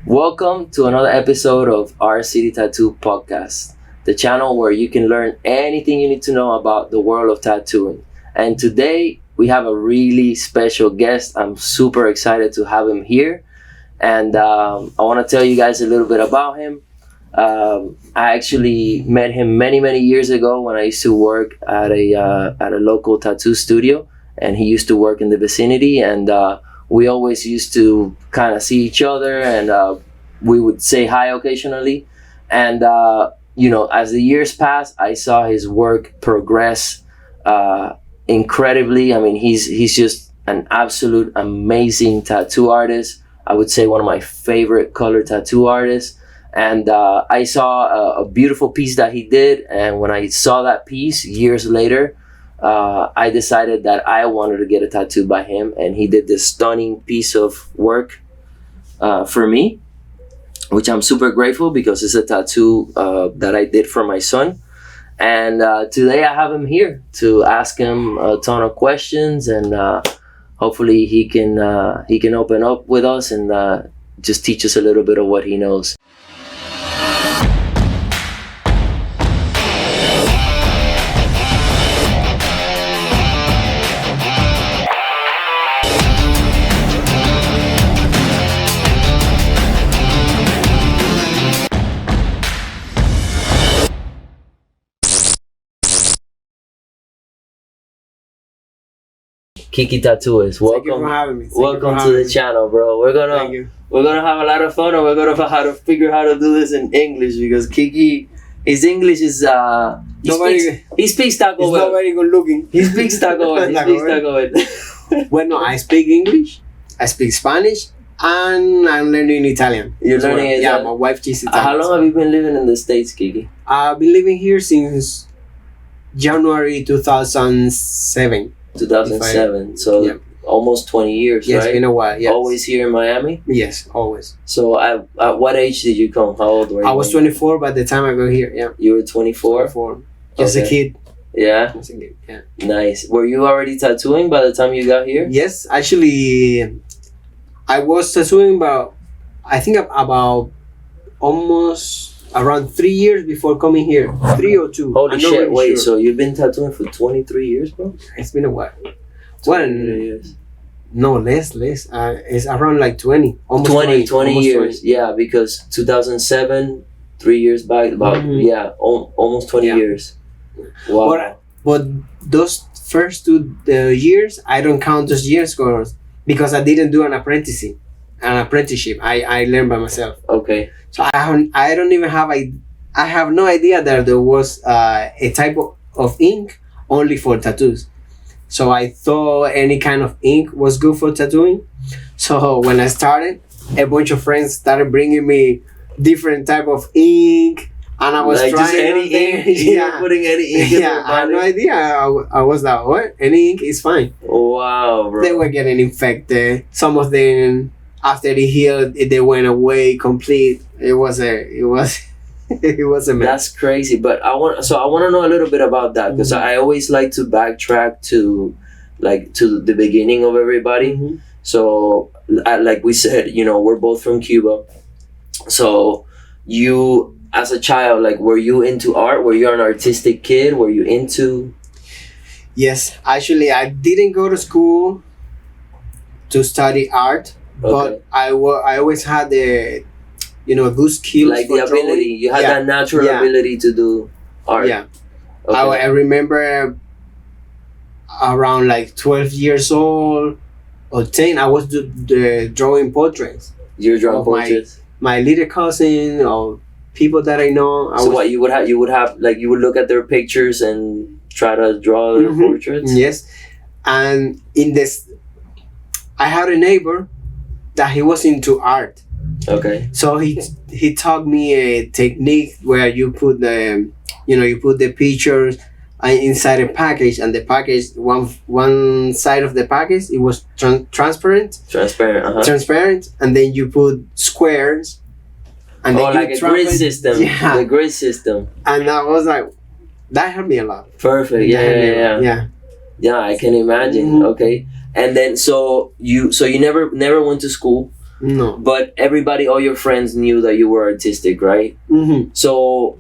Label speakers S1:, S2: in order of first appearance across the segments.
S1: Welcome to another episode of Our City Tattoo Podcast, the channel where you can learn anything you need to know about the world of tattooing. And today we have a really special guest. I'm super excited to have him here. And I want to tell you guys a little bit about him. I actually met him many years ago when I used to work at a local tattoo studio, and he used to work in the vicinity, and we always used to kind of see each other, and we would say hi occasionally. And as the years passed, I saw his work progress incredibly. I mean, he's just an absolute amazing tattoo artist. I would say one of my favorite color tattoo artists. And I saw a beautiful piece that he did, and when I saw that piece years later, I decided that I wanted to get a tattoo by him, and he did this stunning piece of work for me, which I'm super grateful because it's a tattoo that I did for my son. And today I have him here to ask him a ton of questions, and hopefully he can open up with us and just teach us a little bit of what he knows. Kiki Tattooist, welcome.
S2: Thank you for having me.
S1: Welcome to the channel, bro. We're gonna have a lot of fun, and we're gonna figure how to do this in English because Kiki, his English is he speaks Taco
S2: He's not very good looking.
S1: He speaks Taco well.
S2: Well, I speak English, I speak Spanish, and I'm learning Italian.
S1: You're learning Italian?
S2: Yeah, my wife she's Italian.
S1: How long have you been living in the States, Kiki?
S2: I've been living here since January 2007.
S1: 2007, so
S2: yeah.
S1: Almost 20 years,
S2: yes,
S1: right?
S2: It's been a while, yes.
S1: Always here in Miami?
S2: Yes, always.
S1: So at what age did you come? How old were you?
S2: I was 24 by the time I got here, yeah.
S1: You were 24?
S2: 24. Just a kid.
S1: Yeah?
S2: Just a kid, yeah.
S1: Nice. Were you already tattooing by the time you got here?
S2: Yes, actually, I was tattooing about almost around 3 years before coming here. 3 or 2.
S1: Holy shit,
S2: really
S1: wait,
S2: sure.
S1: so you've been tattooing for 23 years, bro?
S2: It's been a while.
S1: 23 years.
S2: No, less. It's around like 20. Almost
S1: 20 years.
S2: 20.
S1: Yeah, because 2007, 3 years back, about, almost 20 years. Wow.
S2: But those first 2 years, I don't count those years because I didn't do an apprenticeship. I learned by myself.
S1: Okay.
S2: So I have no idea that there was a type of ink only for tattoos. So I thought any kind of ink was good for tattooing. So when I started, a bunch of friends started bringing me different type of ink, and I was
S1: like
S2: trying
S1: just any ink.
S2: Yeah,
S1: putting any ink.
S2: Yeah, I had no idea. I was like, what? Any ink is fine.
S1: Wow, bro.
S2: They were getting infected. Some of them, after they healed, they went away complete. It was a mess.
S1: That's crazy, but I want to know a little bit about that because I always like to backtrack to the beginning of everybody.
S2: Mm-hmm.
S1: So like we said, we're both from Cuba. So you, as a child, like, were you into art? Were you an artistic kid? Were you into?
S2: Yes, actually, I didn't go to school to study art, but I always had the good skills,
S1: like the ability.
S2: Drawing.
S1: You had that natural ability to do art.
S2: Yeah.
S1: Okay.
S2: I remember around like 12 years old or 10, I was drawing portraits.
S1: You're drawing portraits?
S2: My little cousin or people that I know.
S1: What you would have like, you would look at their pictures and try to draw their portraits?
S2: Yes. And I had a neighbor that he was into art.
S1: Okay.
S2: So he taught me a technique where you put the pictures inside a package, and the package, one side of the package, it was transparent, and then you put squares, and then
S1: like a grid system.
S2: Yeah,
S1: the grid system.
S2: And I was like, that helped me a lot.
S1: Perfect. Yeah, I can imagine. Okay. And then so you never went to school.
S2: No.
S1: But everybody, all your friends knew that you were artistic, right?
S2: Mm-hmm.
S1: So,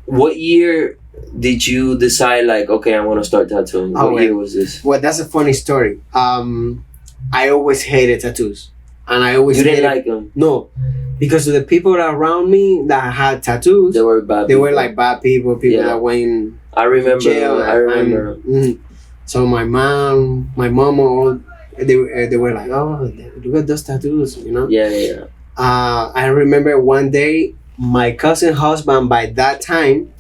S1: what year did you decide, like, okay, I'm gonna start tattooing? What year was this?
S2: Well, that's a funny story. I always hated tattoos, and I always
S1: You didn't like them?
S2: No, because the people around me that had tattoos,
S1: They were bad.
S2: They were like bad people that went in
S1: I remember.
S2: jail.
S1: I remember.
S2: So my mom, all they were like, oh, look at those tattoos, you know.
S1: Yeah.
S2: I remember one day my cousin husband by that time,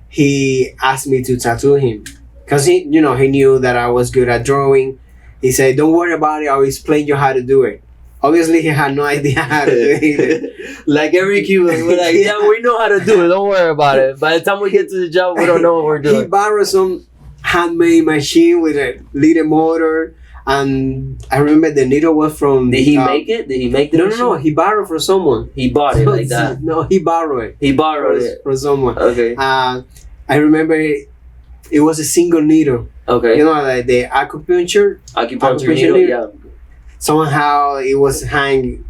S2: he asked me to tattoo him because he knew that I was good at drawing. He said, don't worry about it, I'll explain you how to do it. Obviously he had no idea how to do it.
S1: Like every Cuban, we're like, yeah, we know how to do it, don't worry about it. By the time we get to the job, we don't know what we're doing.
S2: He borrowed some handmade machine with a little motor, and I remember the needle was from...
S1: Did he make it? Did he make the machine?
S2: No, he borrowed from someone.
S1: He bought it like that?
S2: No, he borrowed it.
S1: He borrowed it
S2: from someone.
S1: Okay.
S2: I remember it was a single needle.
S1: Okay.
S2: You know, like the acupuncture
S1: needle, yeah.
S2: Somehow it was hanging.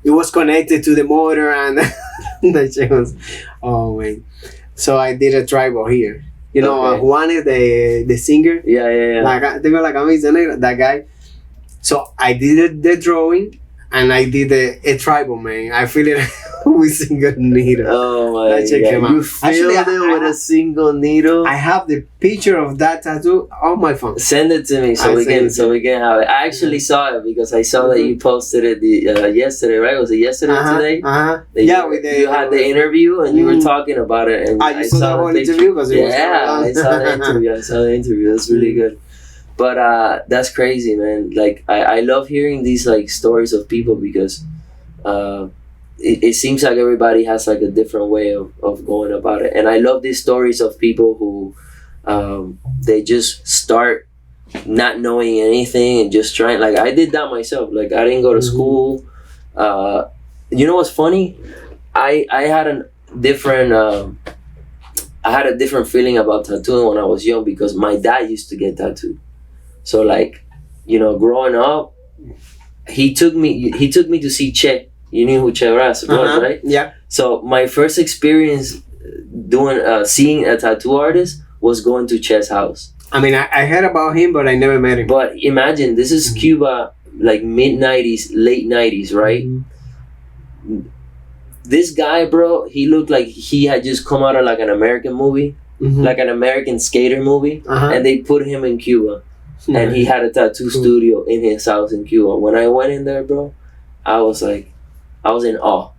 S2: It was connected to the motor, and the shit was... Oh, man. So I did a tribal here. You know, Juan is the singer.
S1: Yeah.
S2: Tengo la camisa negra, that guy. So I did the drawing, and I did a tribal, man. I feel it with single needle.
S1: Oh my god!
S2: You
S1: filled it with a single needle.
S2: I have the picture of that tattoo on my phone.
S1: Send it to me so we can have it. I actually saw it because I saw that you posted it yesterday, right? Was it yesterday or today? You had the interview and you were talking about it, and
S2: I saw the whole interview because
S1: I saw the interview. That's really good. But that's crazy, man. Like I love hearing these like stories of people because it seems like everybody has like a different way of going about it. And I love these stories of people who they just start not knowing anything and just trying. Like I did that myself. Like I didn't go to school. You know what's funny? I had a different feeling about tattooing when I was young because my dad used to get tattooed. So like, growing up, he took me to see Che. You knew who Che was, right?
S2: Yeah.
S1: So my first experience seeing a tattoo artist was going to Che's house.
S2: I mean, I heard about him, but I never met him.
S1: But imagine, this is Cuba, like mid-90s, late 90s, right? This guy, bro, he looked like he had just come out of like an American movie, like an American skater movie, and they put him in Cuba. And he had a tattoo studio in his house in Cuba. When I went in there, bro, I was in awe.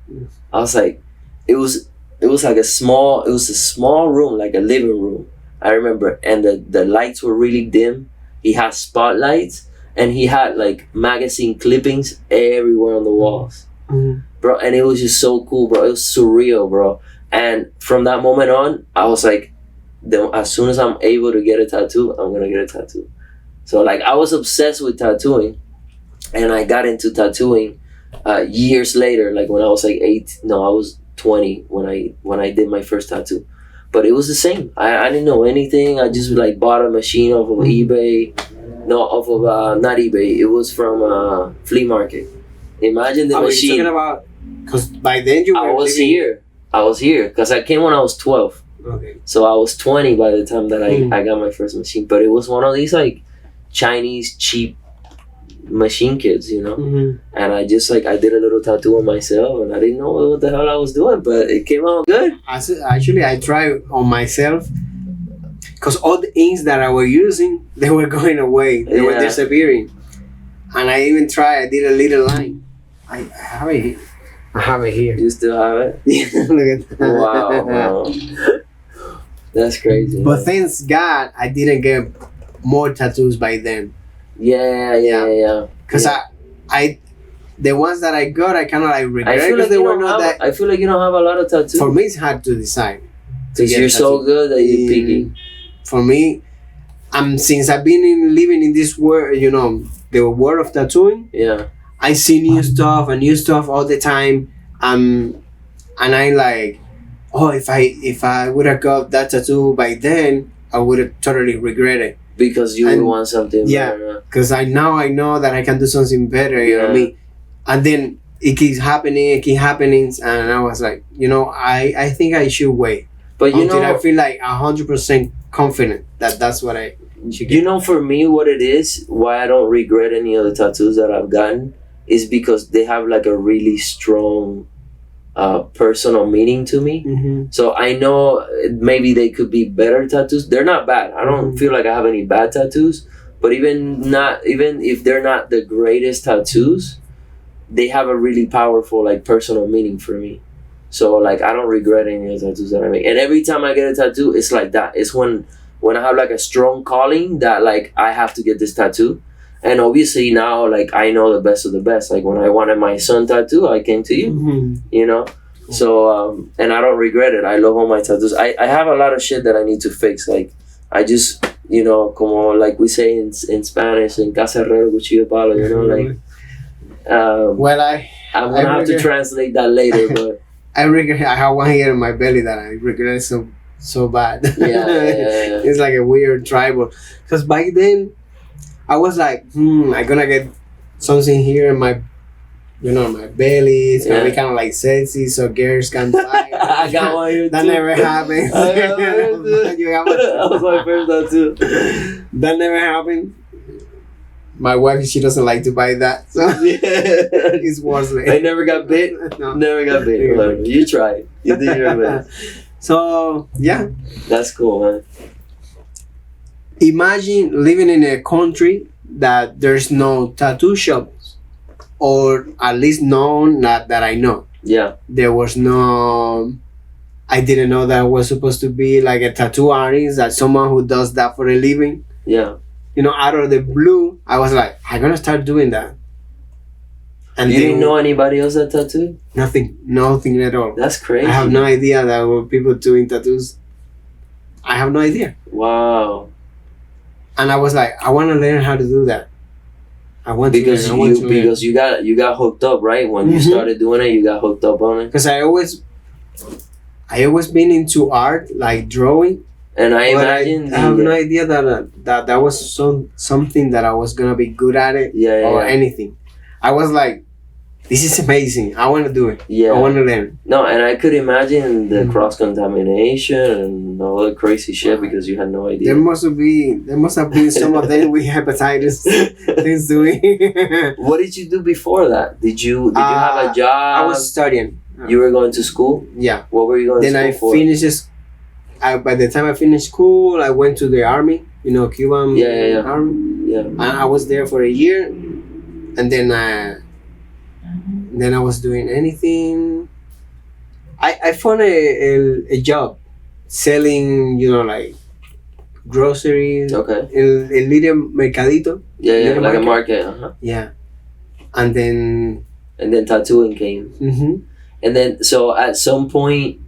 S1: I was like, it was like a small room, like a living room. I remember, and the lights were really dim. He had spotlights, and he had like magazine clippings everywhere on the walls, bro. And it was just so cool, bro. It was surreal, bro. And from that moment on, I was like, as soon as I'm able to get a tattoo, I'm gonna get a tattoo. So like I was obsessed with tattooing, and I got into tattooing years later. Like when I was like I was 20 when I did my first tattoo. But it was the same. I didn't know anything. I just like bought a machine off of eBay. No, off of not eBay. It was from flea market. Imagine the machine.
S2: Talking about? Because by then you were.
S1: I was here because I came when I was 12.
S2: Okay.
S1: So I was 20 by the time that I got my first machine. But it was one of these like Chinese cheap machine kits, and I just like I did a little tattoo on myself, and I didn't know what the hell I was doing, but it came out good.
S2: Actually, I tried on myself because all the inks that I was using, they were going away, they were disappearing, and I even tried. I did a little line. I have it here. I have it here.
S1: You still have it?
S2: Look at that.
S1: Wow. That's crazy.
S2: But thanks God, I didn't get more tattoos by then.
S1: Yeah.
S2: Because I the ones that I got, I kind of like regret because they were not that.
S1: I feel like you don't have a lot of tattoos.
S2: For me, it's hard to decide.
S1: Because you're so good that you're picky.
S2: For me, since I've been living in this world, the world of tattooing.
S1: Yeah.
S2: I see new stuff all the time. And I like, if I would have got that tattoo by then, I would have totally regret it.
S1: Because you would want something better.
S2: Because I know that I can do something better, you know what I mean? and then it keeps happening, and I was like, I think I should wait
S1: But
S2: until I feel like 100% confident that that's what I should get.
S1: for me, what it is, why I don't regret any of the tattoos that I've gotten, is because they have like a really strong personal meaning to me.
S2: Mm-hmm.
S1: So I know maybe they could be better tattoos. They're not bad. I don't feel like I have any bad tattoos. But even if they're not the greatest tattoos, they have a really powerful like personal meaning for me. So like I don't regret any of the tattoos that I make. And every time I get a tattoo, it's like that. It's when I have like a strong calling that like I have to get this tattoo. And obviously now like I know the best of the best. Like when I wanted my son tattoo, I came to you.
S2: Mm-hmm.
S1: So and I don't regret it. I love all my tattoos. I have a lot of shit that I need to fix. Like I just como like we say in Spanish, en casa herrero cuchillo palo, like
S2: Well,
S1: I'm gonna have to translate that later, but
S2: I regret. I have one hair in my belly that I regret so bad.
S1: Yeah.
S2: It's like a weird tribal. Because back then, I was like, I'm gonna get something here in my, my belly. It's gonna be kind of like sexy, so girls can buy.
S1: I got one here
S2: That
S1: too.
S2: never happened.
S1: I got one here too.
S2: You got one?
S1: That was my first tattoo.
S2: That never happened. My wife, she doesn't like to buy that, so it's worse.
S1: I never got bit.
S2: No.
S1: Never got bit. Whatever. You tried. You did your best.
S2: So yeah,
S1: That's cool, man.
S2: imagine living in a country that there's no tattoo shops, or at least none that I know.
S1: Yeah.
S2: There was no. I didn't know that was supposed to be like a tattoo artist, that someone who does that for a living.
S1: Yeah.
S2: Out of the blue, I was like, I'm gonna start doing that. And
S1: You didn't know anybody else that tattooed?
S2: nothing at all.
S1: That's crazy.
S2: I have no idea that there were people doing tattoos. I have no idea.
S1: Wow.
S2: And I was like, I want to learn how to do that. I want
S1: Because
S2: to learn.
S1: because you got hooked up, right? When you
S2: Mhm.
S1: started doing it, you got hooked up on it.
S2: Because I always been into art, like drawing.
S1: And I
S2: But
S1: imagine
S2: I have no idea that was something that I was gonna be good at it,
S1: Yeah,
S2: or
S1: yeah.
S2: anything. I was like, this is amazing. I want to do it.
S1: Yeah.
S2: I want to learn.
S1: No, and I could imagine the
S2: Mhm.
S1: cross contamination and all the crazy shit because you had no idea.
S2: There must have been some of them with hepatitis things doing.
S1: What did you do before that? Did you have a job?
S2: I was studying.
S1: You were going to school?
S2: Yeah.
S1: What were you going
S2: Then
S1: to
S2: I
S1: school for?
S2: finished. By the time I finished school, I went to the army. Cuban
S1: Yeah.
S2: army.
S1: Yeah.
S2: And I was there for a year, and then I was doing anything. I found a job selling, like groceries.
S1: Okay.
S2: El little mercadito.
S1: Yeah,
S2: Little
S1: like a
S2: market.
S1: market. Uh-huh.
S2: Yeah. And then.
S1: And then tattooing came.
S2: Mm-hmm.
S1: And then, so at some point,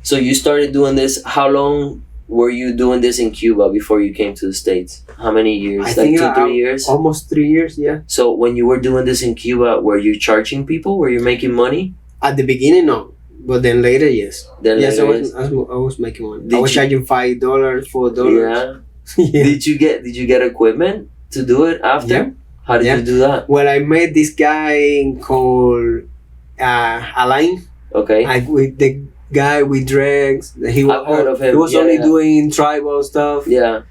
S1: so you started doing this. How long were you doing this in Cuba before you came to the States? How many years?
S2: I
S1: Like
S2: think
S1: 2-3 years?
S2: Almost 3 years, yeah.
S1: So when you were doing this in Cuba, were you charging people? Were you making money?
S2: At the beginning, no. But then later, yes.
S1: Then
S2: Yes,
S1: later, yes.
S2: I was making money.
S1: Did
S2: I was
S1: you-
S2: charging $5, $4.
S1: Yeah.
S2: Yeah.
S1: Did you get equipment to do it after?
S2: Yeah.
S1: How did
S2: Yeah.
S1: you do that?
S2: Well, I met this guy called Alain.
S1: Okay.
S2: With the guy with dreads. He was,
S1: I've heard of him.
S2: He was
S1: Yeah,
S2: only
S1: yeah.
S2: doing tribal stuff.
S1: Yeah.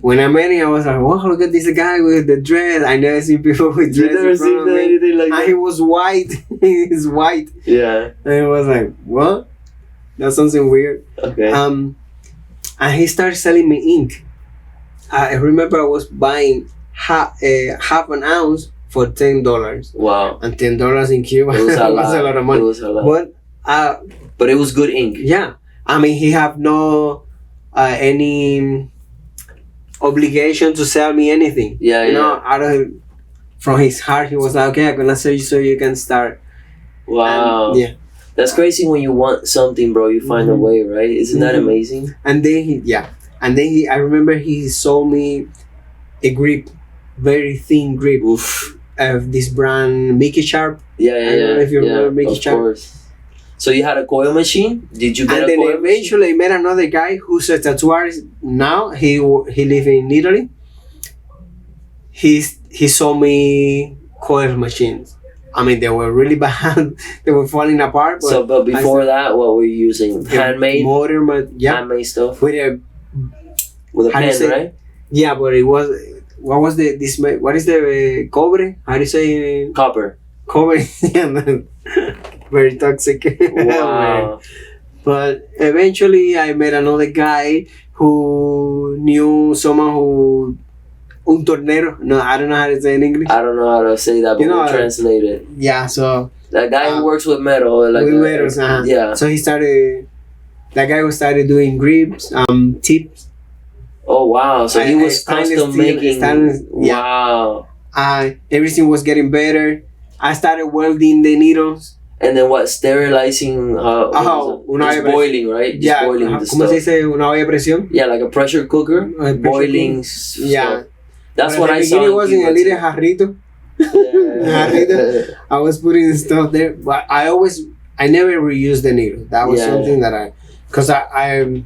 S2: When I met him, I was like, wow, look at this guy with the dread. I never seen people with
S1: You
S2: dreads
S1: never
S2: in front
S1: seen
S2: of me.
S1: anything like
S2: And
S1: that?
S2: he was white. He's white.
S1: Yeah.
S2: And I was like, what? That's something weird.
S1: Okay.
S2: And he started selling me ink. I remember I was buying half an ounce for $10.
S1: Wow.
S2: And $10 in Cuba
S1: It was a
S2: was a lot of
S1: It
S2: money.
S1: was a lot.
S2: But
S1: But it was good ink.
S2: yeah, I mean, he have no any obligation to sell me anything.
S1: Yeah,
S2: Out of from his heart, he was like, okay, I'm gonna sell you so you can start.
S1: Wow.
S2: And, yeah,
S1: That's crazy when you want something, bro. You find a
S2: Mhm.
S1: way, right? Isn't that
S2: Mhm.
S1: amazing?
S2: and then I remember he sold me a grip, very thin grip
S1: Oof.
S2: of this brand Mickey Sharp.
S1: Yeah,
S2: I don't know if you remember Mickey
S1: of
S2: Sharp.
S1: course. So you had a coil machine? Did you get
S2: And
S1: a
S2: then
S1: coil
S2: eventually I met another guy who's a tattoo artist now. He lives in Italy. He sold me coil machines. I mean, they were really bad. They were falling apart. But
S1: So, but before that, what were you using? Handmade?
S2: Yeah.
S1: Handmade stuff?
S2: With a
S1: With a
S2: how do you
S1: pen,
S2: say-
S1: right?
S2: yeah, but it was what was this? What is the cobre? How do you say
S1: Copper.
S2: cobre? Yeah, very toxic.
S1: Wow.
S2: But eventually, I met another guy who knew someone who un tornero. No, I don't know how to say in English.
S1: I don't know how to say that, but
S2: You know,
S1: we'll translate it.
S2: Yeah, so
S1: That guy who works with metal, like
S2: with metals,
S1: yeah.
S2: So he started. That guy who started doing grips, tips.
S1: Oh wow! So he was custom making.
S2: Yeah.
S1: Wow.
S2: Everything was getting better. I started welding the needles.
S1: And then what? Sterilizing?
S2: Una
S1: Just
S2: olla
S1: boiling, right? Just
S2: Yeah,
S1: boiling the
S2: ¿cómo se
S1: stuff.
S2: dice? Una olla a presión.
S1: Yeah, like a pressure cooker.
S2: Pressure
S1: Boiling.
S2: cooker. Yeah.
S1: That's
S2: But
S1: what
S2: at
S1: I
S2: the
S1: saw.
S2: beginning
S1: in
S2: was in a
S1: Cuba,
S2: little
S1: too.
S2: jarrito.
S1: Yeah.
S2: I was putting stuff there, but I never reused the needle. That was
S1: Yeah,
S2: something that because I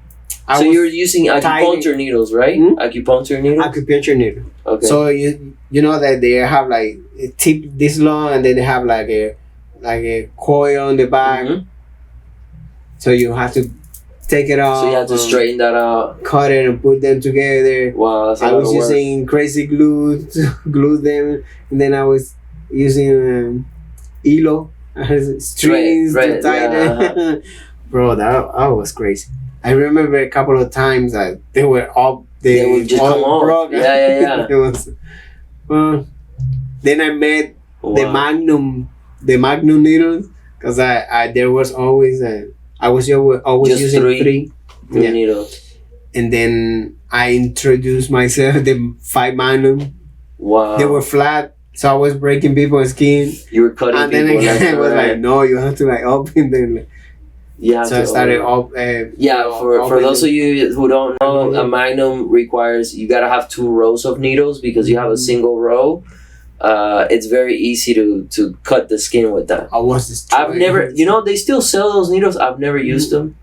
S1: So
S2: was
S1: you're using acupuncture needles, right?
S2: Hmm?
S1: Acupuncture needles.
S2: acupuncture needle.
S1: Okay.
S2: So you know that they have like a tip this long, and then they have like a coil on the back.
S1: Mhm.
S2: So you have to take it off.
S1: So you have to
S2: and
S1: straighten that out.
S2: cut it and put them together.
S1: Wow, that's a
S2: I
S1: lot
S2: was
S1: of work.
S2: using crazy glue to glue them, and then I was using hilo strings
S1: Thread,
S2: to tie
S1: yeah,
S2: them. Bro, that was crazy. I remember a couple of times that they were all
S1: They would just come off.
S2: broke.
S1: Yeah, yeah.
S2: It was. Then I met the
S1: Wow.
S2: Magnum needles, because I there was always I was always
S1: Just
S2: using
S1: three?
S2: three.
S1: Three
S2: Yeah.
S1: needles.
S2: And then I introduced myself the 5 Magnum.
S1: Wow.
S2: They were flat, so I was breaking people's skin.
S1: You were cutting
S2: And then
S1: people.
S2: again,
S1: left
S2: I
S1: and
S2: was
S1: right.
S2: like, no, you have to like open them.
S1: You have
S2: So
S1: to
S2: I started
S1: open.
S2: up.
S1: Yeah, for those of you who don't know, a magnum requires you gotta have 2 rows of needles because you have a single row. It's very easy to cut the skin with that.
S2: I was destroyed.
S1: I've never, they still sell those needles. I've never used them.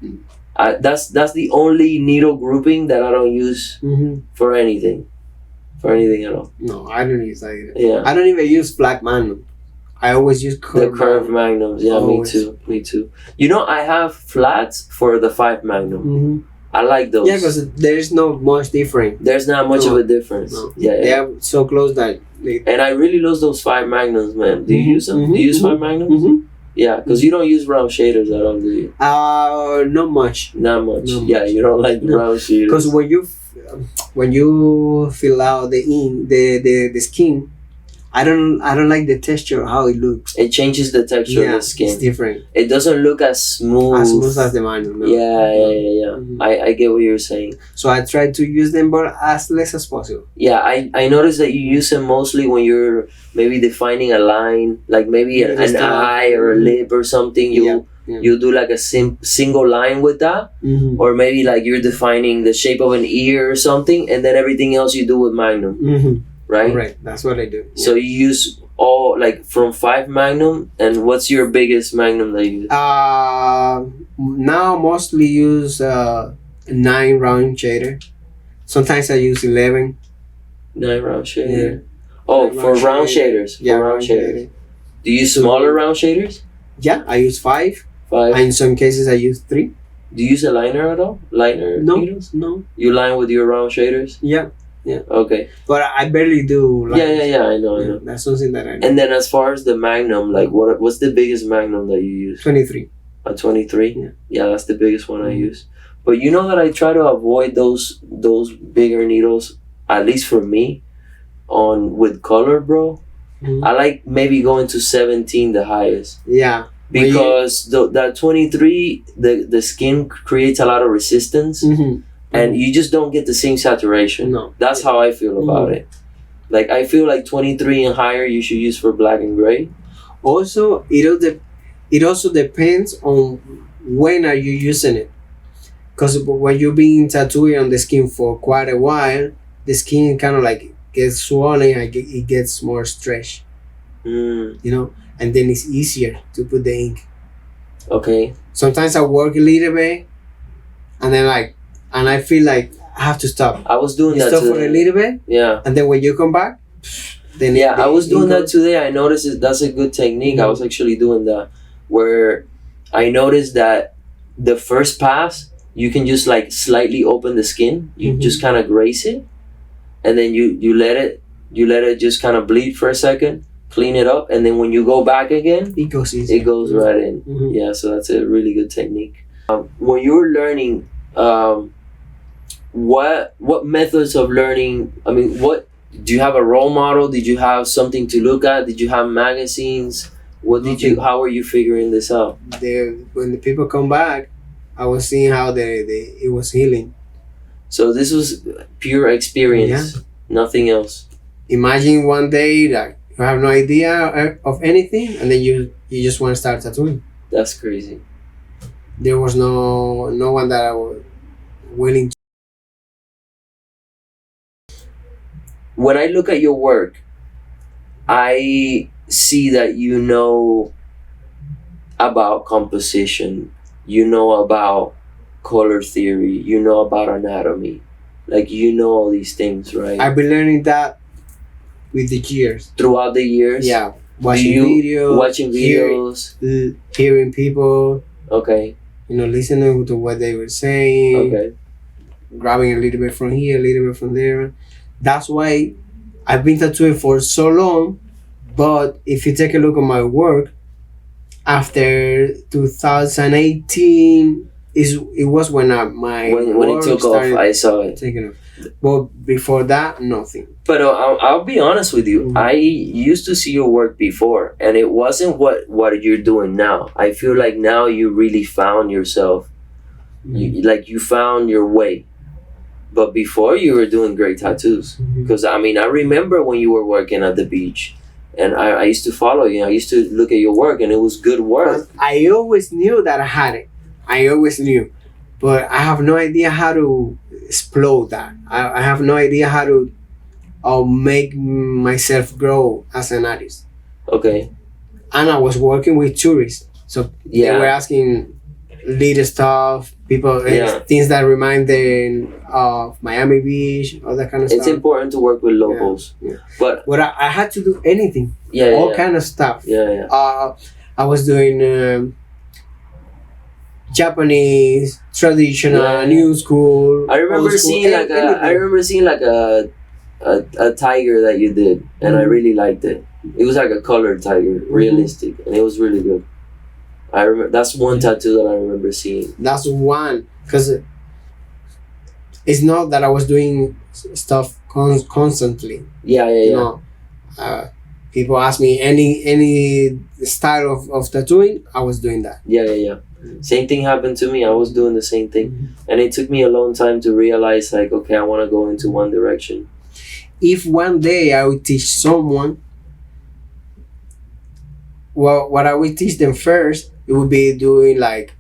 S1: That's the only needle grouping that I don't use for anything at all.
S2: No, I don't use that.
S1: Yeah,
S2: I don't even use Black Magnum. I always use
S1: the curved magnums. Yeah,
S2: Always.
S1: Me too. I have flats for the 5 magnum. I like those.
S2: Yeah, because there is no much different.
S1: There's not much of
S2: No.
S1: a difference.
S2: No.
S1: Yeah,
S2: They are so close that.
S1: And I really love those 5 magnums, man. Do you use them? Do you use 5 magnums?
S2: Mm-hmm.
S1: Yeah, because you don't use round shaders at all, do you?
S2: Not much.
S1: Not much.
S2: Not
S1: Yeah,
S2: much.
S1: you don't like the
S2: No.
S1: round shaders.
S2: Because when you fill out the ink, the skin, I don't like the texture, how it looks.
S1: It changes the texture of the
S2: It's
S1: skin.
S2: different.
S1: It doesn't look as smooth.
S2: As smooth as the Magnum. No.
S1: Yeah.
S2: Mhm.
S1: I get what you're saying.
S2: So I try to use them, but as less as possible.
S1: Yeah, I noticed that you use them mostly when you're maybe defining a line, like maybe
S2: Yeah,
S1: an
S2: just
S1: eye or a lip or something.
S2: Yeah.
S1: You do like a single line with that,
S2: Mm-hmm.
S1: or maybe like you're defining the shape of an ear or something, and then everything else you do with Magnum,
S2: Mm-hmm.
S1: right?
S2: Right. That's what I do.
S1: So you use all like from 5 Magnum, and what's your biggest Magnum that you use?
S2: Now mostly use 9 round shader. Sometimes I use 11.
S1: 9 round shader.
S2: Yeah.
S1: Oh,
S2: 9
S1: for round shaders.
S2: Yeah,
S1: for round shaders. Do you use smaller round shaders?
S2: Yeah, I use 5.
S1: 5.
S2: And in some cases I use 3.
S1: Do you use a liner at all? Liner
S2: No.
S1: needles?
S2: No.
S1: You line with your round shaders?
S2: Yeah.
S1: Okay.
S2: But I barely do.
S1: Yeah. I know.
S2: That's something that I do.
S1: And then as far as the Magnum, like what's the biggest Magnum that you use?
S2: 23.
S1: A 23?
S2: Yeah.
S1: That's the biggest one I
S2: Mhm.
S1: use. But you know that I try to avoid those bigger needles, at least for me, with color, bro.
S2: Mhm.
S1: I like maybe going to 17 the highest.
S2: Yeah.
S1: Because that 23, the skin creates a lot of resistance,
S2: Mm-hmm.
S1: and you just don't get the same saturation.
S2: No.
S1: That's how I feel about
S2: Mhm.
S1: it. Like I feel like 23 and higher you should use for black and gray.
S2: Also, it also depends on when are you using it. Because when you've been tattooing on the skin for quite a while, the skin kind of like gets swollen and it gets more stretched, and then it's easier to put the ink.
S1: Okay.
S2: Sometimes I work a little bit, and then and I feel like I have to stop.
S1: I was doing
S2: You
S1: that
S2: stop for a
S1: today.
S2: little bit,
S1: Yeah.
S2: and then when you come back,
S1: Yeah, I was doing that today. I noticed that's a good technique. I was actually doing that, where I noticed that the first pass you can just like slightly open the skin. You just kind of graze it, and then you let it just kind of bleed for a second, clean it up, and then when you go back again,
S2: it goes easy.
S1: It goes right in. Yeah, so that's a really good technique. When you were learning, what methods of learning? I mean, what do you have a role model? Did you have something to look at? Did you have magazines? What did you? How were you figuring this out?
S2: When the people come back, I was seeing how it was healing.
S1: So this was pure experience, nothing else.
S2: Imagine one day that you have no idea of anything, and then you just want to start tattooing.
S1: That's crazy.
S2: There was no one that I was willing to.
S1: When I look at your work, I see that you know about composition, you know about color theory, you know about anatomy. Like, you know all these things, right?
S2: I've been learning that with the years.
S1: Throughout the years?
S2: Yeah. Watching videos. Hearing people.
S1: Okay.
S2: Listening to what they were saying.
S1: Okay.
S2: Grabbing a little bit from here, a little bit from there. That's why I've been tattooing for so long. But if you take a look at my work, after 2018, it was when
S1: when it took off, I saw it.
S2: Taking off. But before that, nothing.
S1: But I'll be honest with you. I used to see your work before, and it wasn't what you're doing now. I feel like now you really found yourself. You found your way. But before, you were doing great tattoos. Because I remember when you were working at the beach, and I used to follow you. I used to look at your work, and it was good work.
S2: I always knew that I had it. I always knew, but I have no idea how to explode that. I have no idea how to make myself grow as an artist.
S1: Okay.
S2: And I was working with tourists, so they were asking little stuff, people, things that remind them of Miami Beach, all that kind of stuff.
S1: It's important to work with locals.
S2: Yeah.
S1: But
S2: I had to do anything. All kind of stuff. I was doing Japanese, traditional, new school.
S1: I remember seeing a tiger that you did, and I really liked it. It was like a colored tiger, realistic, and it was really good. I remember that's one tattoo that I remember seeing.
S2: That's one, because it's not that I was doing stuff constantly. People ask me any style of tattooing, I was doing that.
S1: Same thing happened to me. I was doing the same thing, and it took me a long time to realize, like, okay, I want to go into one direction.
S2: If one day I would teach someone, well, what I would teach them first, it would be doing like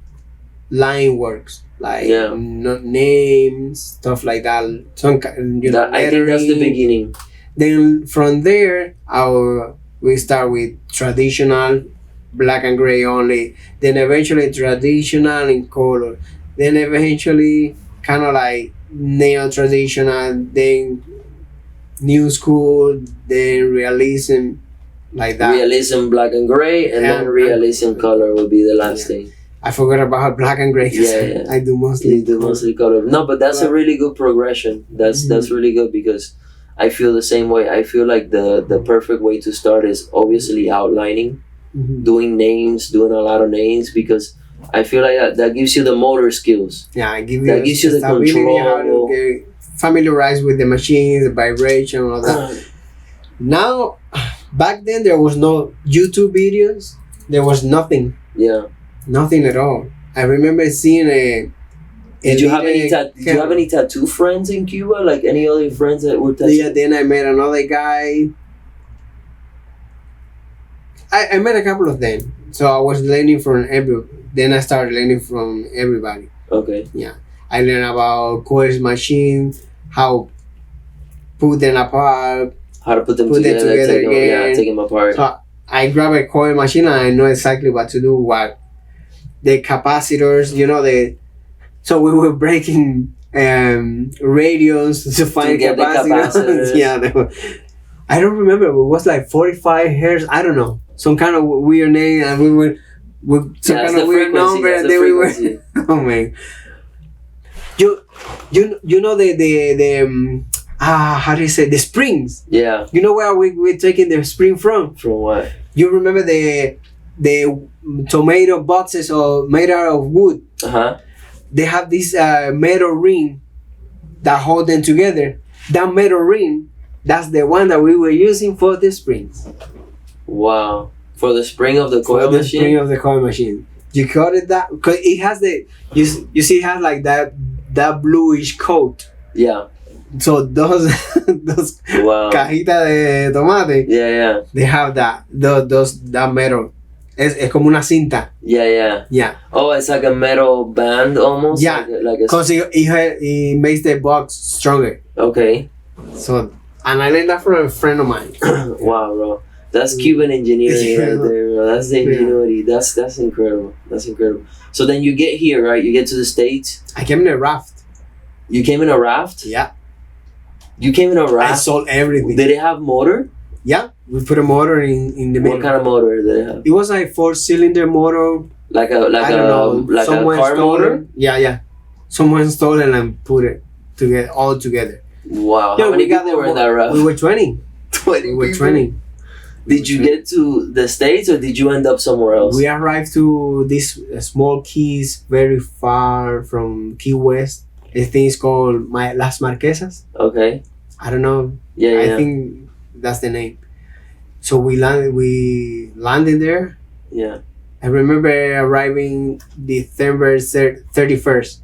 S2: line works, like names, stuff like that.
S1: I think that's the beginning.
S2: Then from there, we start with traditional, black and gray only. Then eventually traditional in color. Then eventually kind of like neo-traditional. Then new school. Then realism, like that.
S1: Realism, black and gray, and then realism color will be the last thing.
S2: I forgot about black and gray. I do mostly
S1: color. No, but that's a really good progression. That's really good, because I feel the same way. I feel like the perfect way to start is obviously outlining, doing names, doing a lot of names, because I feel like that gives you the motor skills.
S2: That gives you the control. How to get familiarized with the machines, the vibration, all that. Now, back then there was no YouTube videos. There was nothing. Nothing at all. I remember seeing
S1: Did you have any tattoo friends in Cuba? Like any other friends that were tattooing?
S2: Yeah, then I met another guy. I met a couple of them. So I was learning from then I started learning from everybody.
S1: Okay.
S2: Yeah. I learned about coils machines, how put them apart.
S1: How to put them together again. Take them apart.
S2: So I grab a coil machine and I know exactly what to do, the capacitors, so we were breaking radios to find capacitors. I don't remember. It was like 45 hairs. I don't know. Some kind of weird name, and we were with some
S1: Yeah,
S2: kind
S1: it's
S2: of
S1: the
S2: weird
S1: frequency,
S2: number,
S1: it's
S2: and
S1: the
S2: then we were.
S1: frequency.
S2: Oh man. You know the how do you say the springs?
S1: Yeah.
S2: You know where we're taking the spring from?
S1: From what?
S2: You remember the tomato boxes or made out of wood?
S1: Uh-huh.
S2: They have this metal ring that hold them together. That metal ring, that's the one that we were using for the springs.
S1: Wow. For the spring of the
S2: For
S1: coil
S2: the
S1: machine?
S2: spring of the coil machine. You cut it that because it has the you see it has like that bluish coat.
S1: Yeah.
S2: So those
S1: Wow.
S2: cajitas de tomate,
S1: Yeah, yeah.
S2: they have that that metal. Es como una cinta.
S1: Yeah, yeah.
S2: Yeah.
S1: Oh, it's like a metal band almost?
S2: Yeah.
S1: Like a
S2: Because it makes the box stronger.
S1: okay.
S2: So, and I learned that from a friend of mine.
S1: Wow, bro. That's Cuban engineering right there, bro. That's the ingenuity. That's incredible. That's incredible. So then you get here, right? You get to the States.
S2: I came in a raft.
S1: You came in a raft?
S2: Yeah.
S1: You came in a
S2: I
S1: raft?
S2: sold everything.
S1: Did it have motor?
S2: Yeah. We put a motor in the middle.
S1: What kind of motor did it have?
S2: It was like 4-cylinder motor.
S1: Like a
S2: I don't know.
S1: like a
S2: Someone
S1: car
S2: stole
S1: motor?
S2: it. Yeah. Someone stole it and put it all together.
S1: Wow.
S2: Yeah,
S1: How many
S2: we got
S1: people were in that raft?
S2: We were 20.
S1: 20
S2: We were
S1: people.
S2: 20.
S1: Did you get to the States or did you end up somewhere else?
S2: We arrived to this small keys very far from Key West. I think it's called Las Marquesas.
S1: Okay.
S2: I don't know.
S1: Yeah, yeah.
S2: I think that's the name. So we landed there.
S1: Yeah.
S2: I remember arriving December 31st.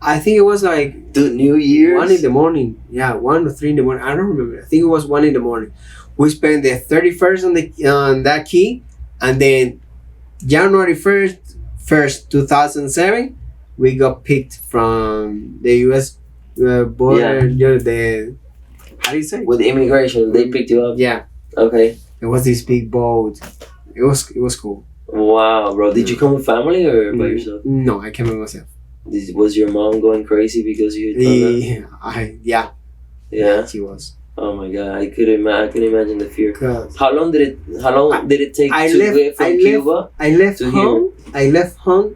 S2: I think it was like
S1: Dude, New Year's?
S2: 1 in the morning. Yeah, 1 or 3 in the morning. I don't remember. I think it was 1 in the morning. We spent the 31st on that key, and then January 1st, 2007, we got picked from the U.S. border. The how do you say?
S1: With immigration, they picked you up?
S2: Yeah,
S1: Okay.
S2: it was this big boat. It was cool.
S1: Wow, bro. Did you come with family or by yourself?
S2: No, I came by myself.
S1: Was your mom going crazy because you had done that? Yeah.
S2: She was.
S1: Oh my god, I could imagine the fear.
S2: 'Cause
S1: How long did it take to get from Cuba?
S2: I left
S1: to
S2: home. I left home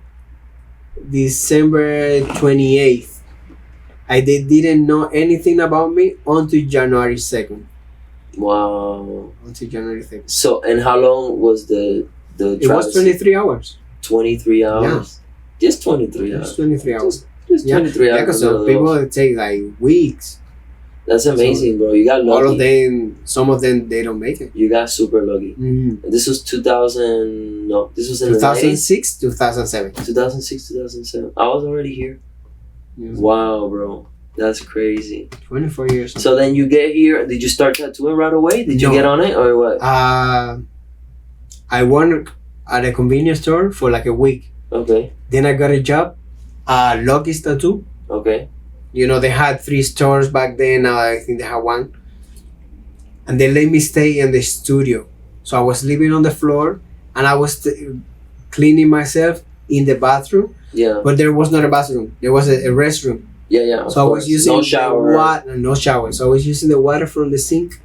S2: December 28th. They didn't know anything about me until January 2nd.
S1: Wow.
S2: Until January 2nd.
S1: So, and how long was the
S2: It was 23 hours.
S1: 23 hours? Just 23
S2: It
S1: hours.
S2: was 23 hours.
S1: Just 23
S2: Yeah,
S1: hours.
S2: because
S1: of
S2: some
S1: those.
S2: people it take like weeks.
S1: That's amazing, bro. You got lucky.
S2: All of them, some of them, they don't make it.
S1: You got super lucky.
S2: Mm-hmm.
S1: And this was 2000. No, this was in the
S2: 2006, 2007.
S1: 2006, 2007. I was already here.
S2: Yes.
S1: Wow, bro. That's crazy.
S2: 24 years.
S1: So then you get here. Did you start tattooing right away? Did you
S2: No.
S1: get on it or what?
S2: I worked at a convenience store for like a week.
S1: Okay.
S2: Then I got a job at Lucky's Tattoo.
S1: Okay.
S2: You know, they had 3 stores back then. Now I think they have 1. And they let me stay in the studio. So I was living on the floor and I was cleaning myself in the bathroom.
S1: Yeah.
S2: But there was not a bathroom. There was a restroom.
S1: Yeah, yeah.
S2: So I was using
S1: no shower.
S2: no shower. So I was using the water from the sink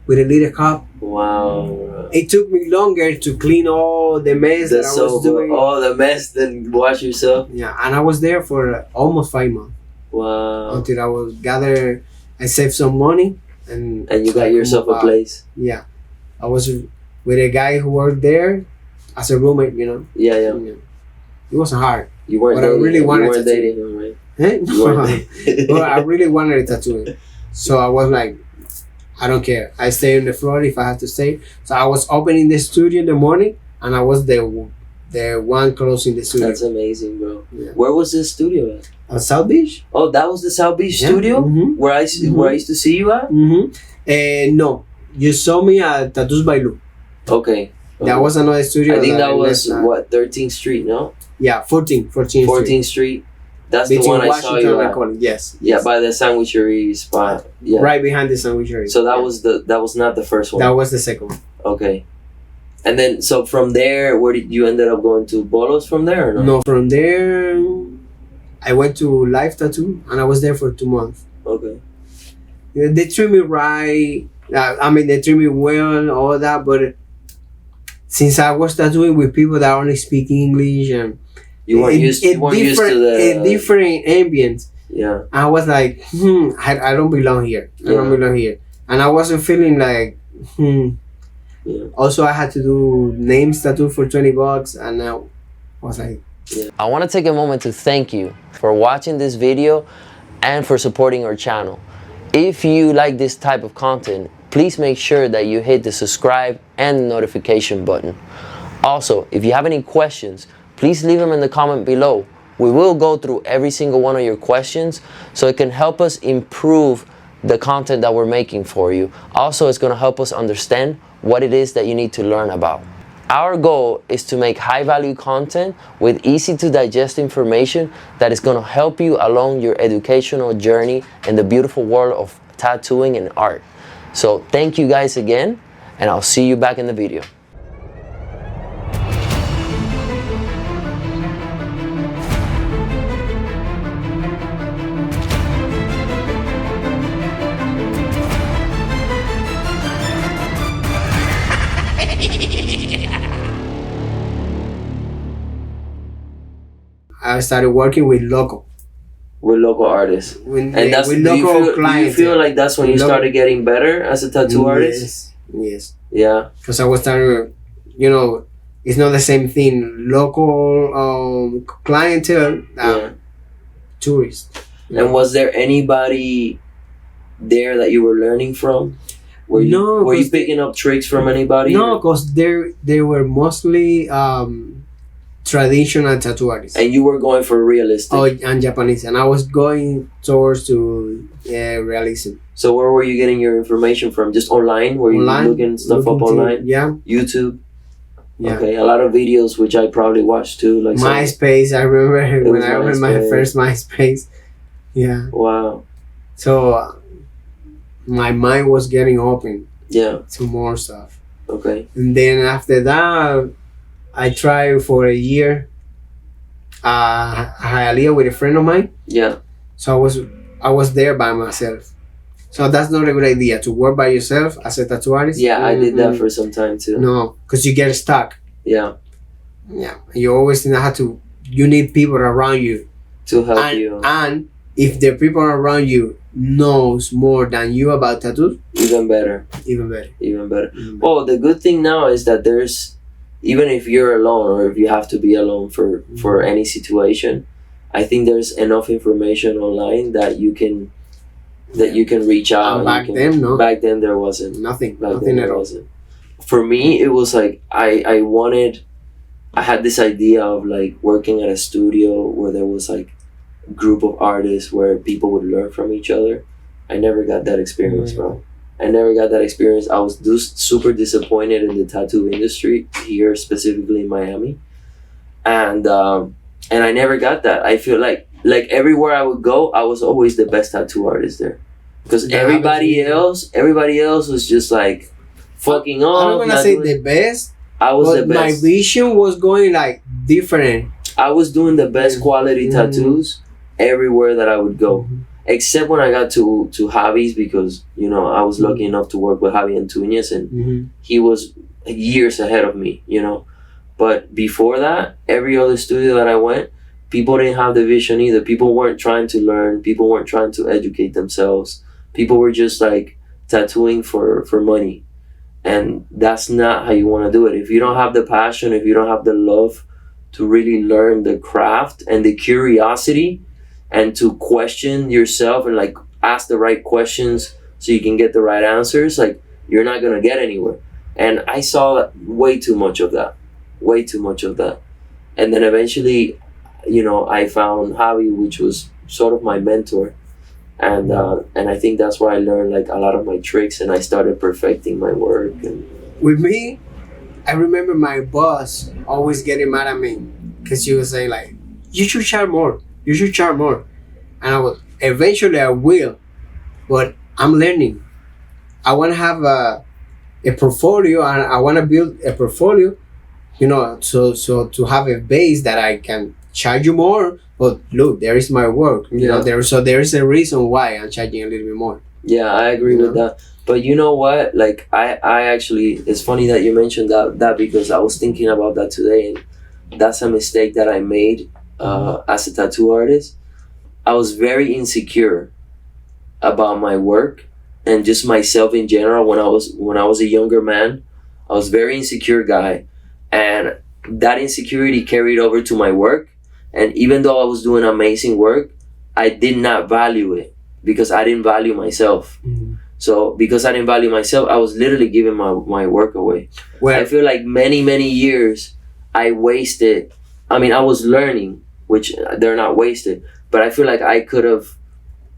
S2: with a little cup.
S1: Wow.
S2: It took me longer to clean all the mess that I was doing.
S1: Oh, the mess. Then wash yourself.
S2: Yeah, and I was there for almost 5 months
S1: Wow.
S2: until I was gathered. I saved some money and
S1: And you got yourself a place.
S2: Yeah, I was with a guy who worked there as a roommate. You know,
S1: Yeah, yeah.
S2: it wasn't hard.
S1: You weren't
S2: But I
S1: dating
S2: really
S1: him.
S2: wanted
S1: You weren't
S2: to-
S1: dating him, right?
S2: Eh?
S1: You weren't
S2: But I really wanted a tattoo. So I was like, I don't care. I stay on the floor if I have to stay. So I was opening the studio in the morning, and I was the one closing the studio.
S1: That's amazing, bro.
S2: Yeah.
S1: Where was this studio at?
S2: At South Beach.
S1: Oh, that was the South Beach
S2: Yeah.
S1: studio
S2: Mhm.
S1: where I used to see you at.
S2: No, you saw me at Tattoos by Lou.
S1: Okay.
S2: That was another studio.
S1: I think that was
S2: left,
S1: what 13th Street, no?
S2: Yeah, 14th.
S1: 14th Street. That's the
S2: Between
S1: one I saw
S2: Washington
S1: you
S2: and
S1: at.
S2: Collins. Yes.
S1: Yeah,
S2: yes.
S1: by the sandwichery spot. Yeah.
S2: Right behind the sandwichery.
S1: So that
S2: Yeah.
S1: was not the first one.
S2: That was the second one.
S1: Okay. And then so from there, where did you ended up going to Bolos from there or no?
S2: No, from there, I went to Life Tattoo, and I was there for 2 months.
S1: Okay.
S2: They treat me right. I mean, they treat me well and all that, but since I was tattooing with people that only speak English and
S1: You weren't used to
S2: a
S1: the
S2: different ambience,
S1: yeah.
S2: I was like, I don't belong here. I don't
S1: Yeah.
S2: belong here, and I wasn't feeling like,
S1: Yeah.
S2: Also, I had to do names tattoo for $20, and I was like,
S1: I want to take a moment to thank you for watching this video and for supporting our channel. If you like this type of content, please make sure that you hit the subscribe and the notification button. Also, if you have any questions, please leave them in the comment below. We will go through every single one of your questions so it can help us improve the content that we're making for you. Also, it's going to help us understand what it is that you need to learn about. Our goal is to make high value content with easy to digest information that is going to help you along your educational journey in the beautiful world of tattooing and art. So thank you guys again, and I'll see you back in the video.
S2: I started working with local
S1: artists.
S2: with,
S1: And that's,
S2: with
S1: do you
S2: local
S1: feel,
S2: clients.
S1: do you feel like that's when you
S2: Local-
S1: started getting better as a tattoo artist?
S2: Yes,
S1: Yeah.
S2: because I was starting, it's not the same thing. Local clientele,
S1: Yeah.
S2: tourists.
S1: And was there anybody there that you were learning from? Were you,
S2: No,
S1: were you
S2: 'cause
S1: picking up tricks from anybody?
S2: No,
S1: or-
S2: because they were mostly traditional tattoo artists.
S1: And you were going for realistic.
S2: And Japanese, and I was going towards to realism.
S1: So where were you getting your information from? Just online? Were you looking stuff up online?
S2: Yeah,
S1: YouTube?
S2: yeah.
S1: Okay, a lot of videos which I probably watched too. Like some-
S2: MySpace. I remember when
S1: was
S2: I opened my
S1: MySpace.
S2: first MySpace. Yeah.
S1: Wow.
S2: So my mind was getting open
S1: Yeah.
S2: to more stuff,
S1: Okay.
S2: and then after that, I tried for a year. Hialeah with a friend of mine.
S1: Yeah.
S2: So I was there by myself. So that's not a good idea to work by yourself as a tattoo artist.
S1: Yeah, I did that
S2: Mhm.
S1: for some time too.
S2: No, because you get stuck.
S1: Yeah.
S2: Yeah, you always have to. You need people around you,
S1: To help
S2: and,
S1: you.
S2: and if the people around you knows more than you about tattoos,
S1: Even better.
S2: even better.
S1: Even better.
S2: Even better.
S1: Well, the good thing now is that there's, even if you're alone or if you have to be alone for any situation, I think there's enough information online that you can reach out.
S2: And back
S1: you can,
S2: then, no,
S1: Back then there wasn't.
S2: nothing,
S1: Back
S2: nothing
S1: then
S2: at
S1: there
S2: all.
S1: wasn't. For me, it was like I had this idea of like working at a studio where there was like a group of artists where people would learn from each other. I never got that experience, bro. I never got that experience. I was super disappointed in the tattoo industry here, specifically in Miami, and I never got that. I feel like everywhere I would go, I was always the best tattoo artist there, because
S2: Yeah,
S1: everybody else was just like fucking
S2: I'm
S1: off.
S2: not gonna
S1: not
S2: say
S1: doing-
S2: the best,
S1: I was
S2: but
S1: the
S2: my
S1: best.
S2: vision was going like different.
S1: I was doing the best quality
S2: Mhm.
S1: tattoos everywhere that I would go.
S2: Mhm.
S1: Except when I got to Javi's, because I was lucky enough to work with Javi Antunes, and
S2: Mhm.
S1: he was years ahead of me, But before that, every other studio that I went, people didn't have the vision either. People weren't trying to learn. People weren't trying to educate themselves. People were just like tattooing for money. And that's not how you want to do it. If you don't have the passion, if you don't have the love to really learn the craft and the curiosity and to question yourself and like ask the right questions so you can get the right answers, like you're not going to get anywhere. And I saw way too much of that. And then eventually, I found Javi, which was sort of my mentor. And I think that's where I learned like a lot of my tricks, and I started perfecting my work. And
S2: With me, I remember my boss always getting mad at me because she was saying like, "You should charge more. You should charge more," and eventually I will, but I'm learning. I want to have a portfolio, and I want to build a portfolio, so to have a base that I can charge you more. But look, there is my work.
S1: Yeah.
S2: There is a reason why I'm charging a little bit more.
S1: Yeah, I agree
S2: You
S1: with
S2: know?
S1: that. But you know what? Like I actually, it's funny that you mentioned that because I was thinking about that today, and that's a mistake that I made as a tattoo artist. I was very insecure about my work and just myself in general when I was a younger man. I was very insecure guy, and that insecurity carried over to my work. And even though I was doing amazing work, I did not value it because I didn't value myself.
S2: Mhm.
S1: So because I didn't value myself, I was literally giving my work away. I
S2: Well,
S1: feel like many years I wasted. I mean, I was learning, which they're not wasted, but I feel like I could have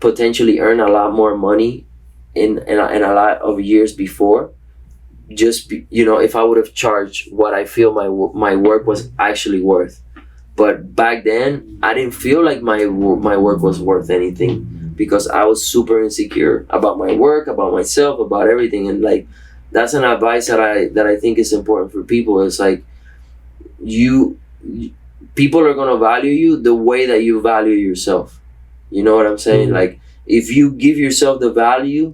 S1: potentially earned a lot more money in a lot of years before. If I would have charged what I feel my work was actually worth. But back then, I didn't feel like my work was worth anything because I was super insecure about my work, about myself, about everything. And like, that's an advice that I think is important for people. It's like you people are gonna value you the way that you value yourself. You know what I'm saying?
S2: Mhm.
S1: Like, if you give yourself the value,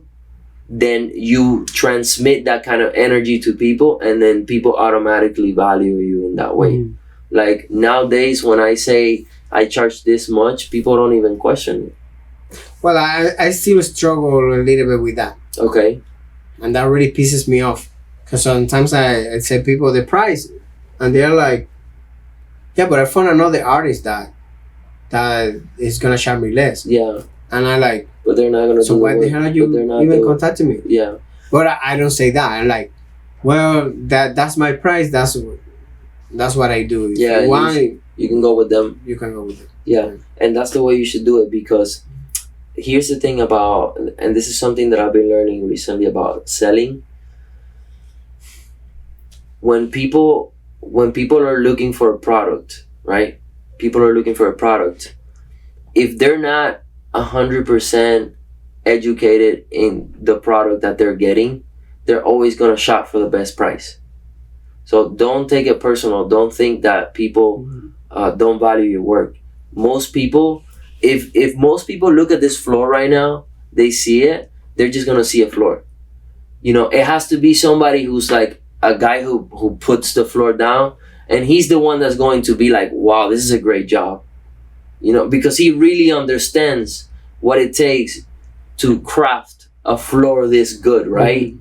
S1: then you transmit that kind of energy to people, and then people automatically value you in that way.
S2: Mhm.
S1: Like nowadays, when I say I charge this much, people don't even question it.
S2: Well, I still struggle a little bit with that,
S1: Okay.
S2: and that really pisses me off. Because sometimes I say people the price, and they're like, "Yeah, but I found another artist that is gonna charge me less."
S1: Yeah.
S2: And I like,
S1: But they're not gonna
S2: so
S1: do the
S2: why the
S1: work.
S2: hell are
S1: But they're
S2: you
S1: not
S2: even
S1: doing.
S2: contacting me?
S1: Yeah.
S2: But I don't say that. I'm like, well, that's my price. That's what I do. If
S1: Yeah.
S2: you want,
S1: You can go with them.
S2: you can go with it.
S1: Yeah. And that's the way you should do it, because here's the thing about, and this is something that I've been learning recently about selling. When people are looking for a product, right? People are looking for a product. If they're not 100% educated in the product that they're getting, they're always going to shop for the best price. So don't take it personal. Don't think that people don't value your work. Most people, if most people look at this floor right now, they see it, they're just going to see a floor. It has to be somebody who's like a guy who puts the floor down, and he's the one that's going to be like, wow, this is a great job. Because he really understands what it takes to craft a floor this good, right?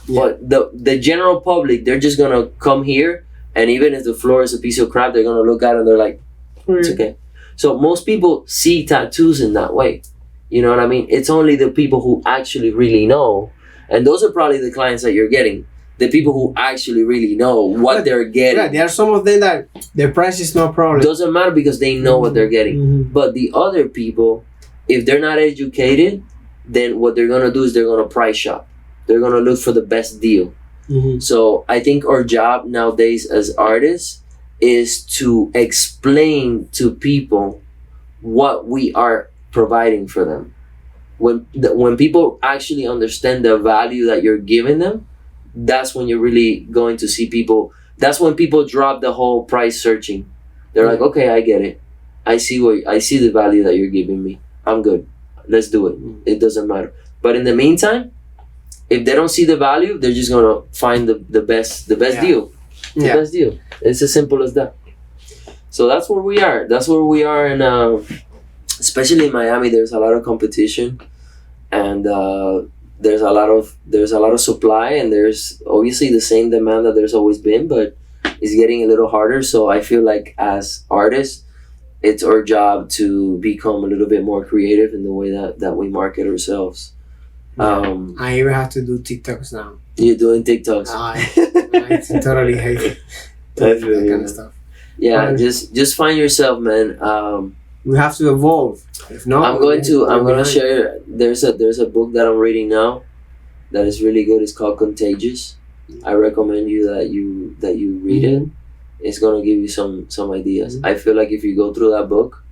S2: Yeah.
S1: But the general public, they're just gonna come here, and even if the floor is a piece of crap, they're gonna look at it and they're like, it's okay. So most people see tattoos in that way. You know what I mean? It's only the people who actually really know, and those are probably the clients that you're getting. The people who actually really know what
S2: But-
S1: they're getting.
S2: Yeah, there are some of them that their price is no problem.
S1: Doesn't matter because they know what they're getting.
S2: Mhm.
S1: But the other people, if they're not educated, then what they're gonna do is they're gonna price shop. They're gonna look for the best deal.
S2: Mhm.
S1: So I think our job nowadays as artists is to explain to people what we are providing for them. When people actually understand the value that you're giving them, that's when you're really going to see people. That's when people drop the whole price searching. They're like, okay, I get it. I see the value that you're giving me. I'm good. Let's do it. It doesn't matter. But in the meantime, if they don't see the value, they're just gonna find the best
S2: Yeah.
S1: deal. The
S2: Yeah.
S1: best deal. It's as simple as that. So that's where we are. That's where we are, and especially in Miami, there's a lot of competition, and there's a lot of supply, and there's obviously the same demand that there's always been, but it's getting a little harder. So I feel like as artists, it's our job to become a little bit more creative in the way that we market ourselves.
S2: I even have to do TikToks now.
S1: You're doing TikToks.
S2: I totally hate
S1: I feel
S2: that
S1: you,
S2: kind
S1: man.
S2: of stuff.
S1: Yeah,
S2: Um,
S1: just find yourself, man.
S2: We have to evolve. If not,
S1: I'm
S2: we're
S1: gonna
S2: behind.
S1: share. There's a book that I'm reading now that is really good. It's called Contagious. I recommend you that you read it. It's gonna give you some ideas.
S2: Mhm.
S1: I feel like if you go through that book,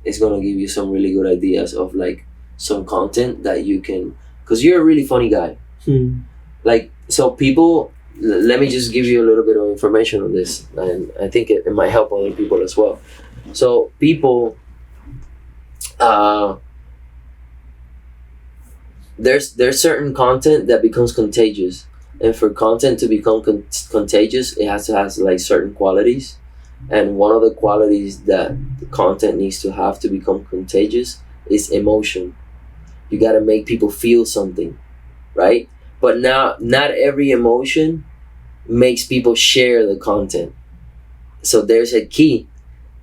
S1: it's gonna give you some really good ideas of like some content that you can. Cause you're a really funny guy. Like, so people. Let me just give you a little bit of information on this, and I think it might help other people as well. So people. there's certain content that becomes contagious, and for content to become contagious, it has to have like certain qualities, and one of the qualities that the content needs to have to become contagious is emotion. You got to make people feel something, right? But now, not every emotion makes people share the content. So there's a key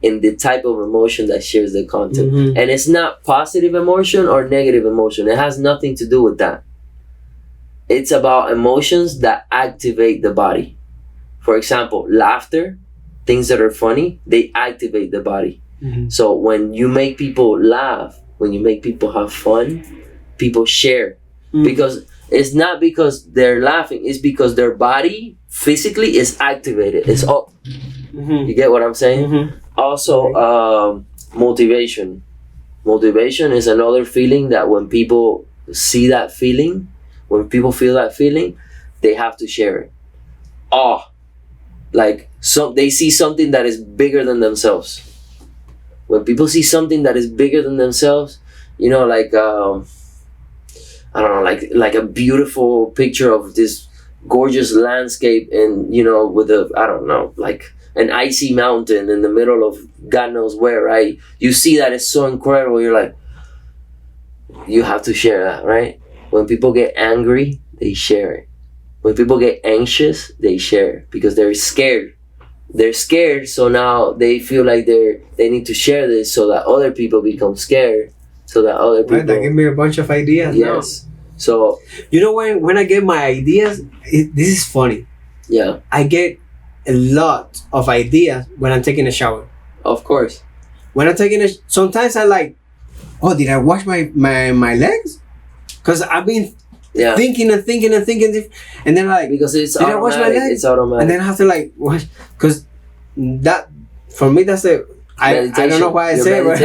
S1: in the type of emotion that shares the content. And it's not positive emotion or negative emotion. It has nothing to do with that. It's about emotions that activate the body. For example, laughter, things that are funny, they activate the body. So when you make people laugh, when you make people have fun, people share. Because it's not because they're laughing, it's because their body physically is activated. It's up. You get what I'm saying? Also, motivation. Motivation is another feeling that when people see that feeling, when people feel that feeling, they have to share it. Like they see something that is bigger than themselves. When people see something that is bigger than themselves, you know, like I don't know, like a beautiful picture of this gorgeous landscape, and you know, with I don't know, like an icy mountain in the middle of God knows where, right? You see that it's so incredible. You're like, you have to share that, right? When people get angry, they share it. When people get anxious, they share it because they're scared. They're scared, so now they feel like they need to share this so that other people become scared. So that other people.
S2: Right, that gave me a bunch of ideas.
S1: Yes. Now. So
S2: you know, when I get my ideas, this is funny.
S1: Yeah.
S2: I get a lot of ideas when I'm taking a shower.
S1: Of course.
S2: When I'm taking sometimes I like, oh, did I wash my legs? Because I've been thinking, and then like,
S1: because it's
S2: did I wash my legs?
S1: It's automatic.
S2: And then I have to like wash, because that for me that's the I don't know why I say it, but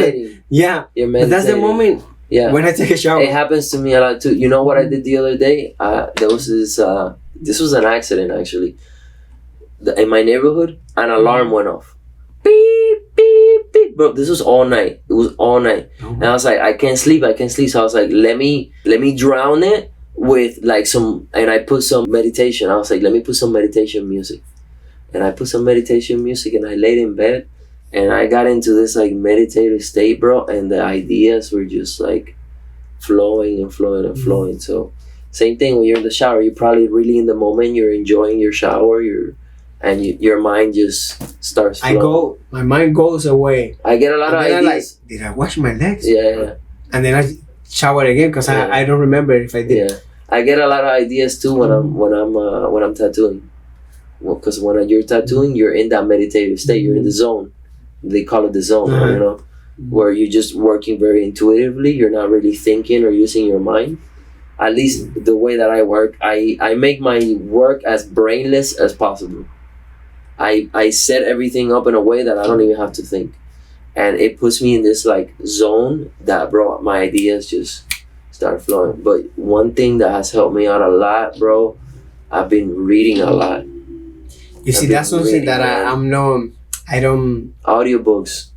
S2: yeah, but that's the moment. Yeah, when I take a shower.
S1: It happens to me a lot too. You know what I did the other day? There was this was an accident actually. In my neighborhood, an alarm went off. Beep, beep, beep. Bro, this was all night. It was all night. And I was like, I can't sleep. So I was like, let me drown it with like and I put some meditation. I was like, let me put some meditation music. And I put some meditation music and I laid in bed. And I got into this like meditative state, bro, and the ideas were just like flowing and flowing and flowing. So same thing when you're in the shower, you're probably really in the moment, you're enjoying your shower, your mind just starts flowing.
S2: My mind goes away.
S1: I get a lot of ideas.
S2: Like, did I wash my legs?
S1: Yeah.
S2: And then I shower again because I don't remember if I did.
S1: Yeah. I get a lot of ideas too when I'm tattooing. Well, because when you're tattooing, you're in that meditative state, you're in the zone. They call it the zone, you know, where you're just working very intuitively. You're not really thinking or using your mind. At least the way that I work, I make my work as brainless as possible. I set everything up in a way that I don't even have to think. And it puts me in this like zone that, bro, my ideas just start flowing. But one thing that has helped me out a lot, bro, I've been reading a lot.
S2: You see, that's something that I don't.
S1: Audiobooks.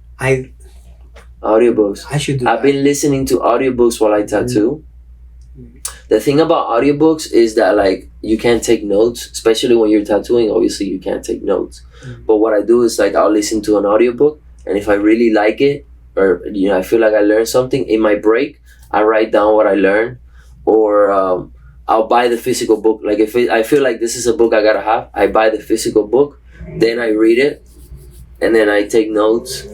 S1: Audiobooks.
S2: I should do
S1: I've been listening to audiobooks while I tattoo. The thing about audiobooks is that like you can't take notes, especially when you're tattooing. Obviously, you can't take notes. But what I do is like I'll listen to an audiobook, and if I really like it, or you know, I feel like I learned something in my break, I write down what I learned, or I'll buy the physical book. Like if I feel like this is a book I gotta have, I buy the physical book, then I read it. And then I take notes,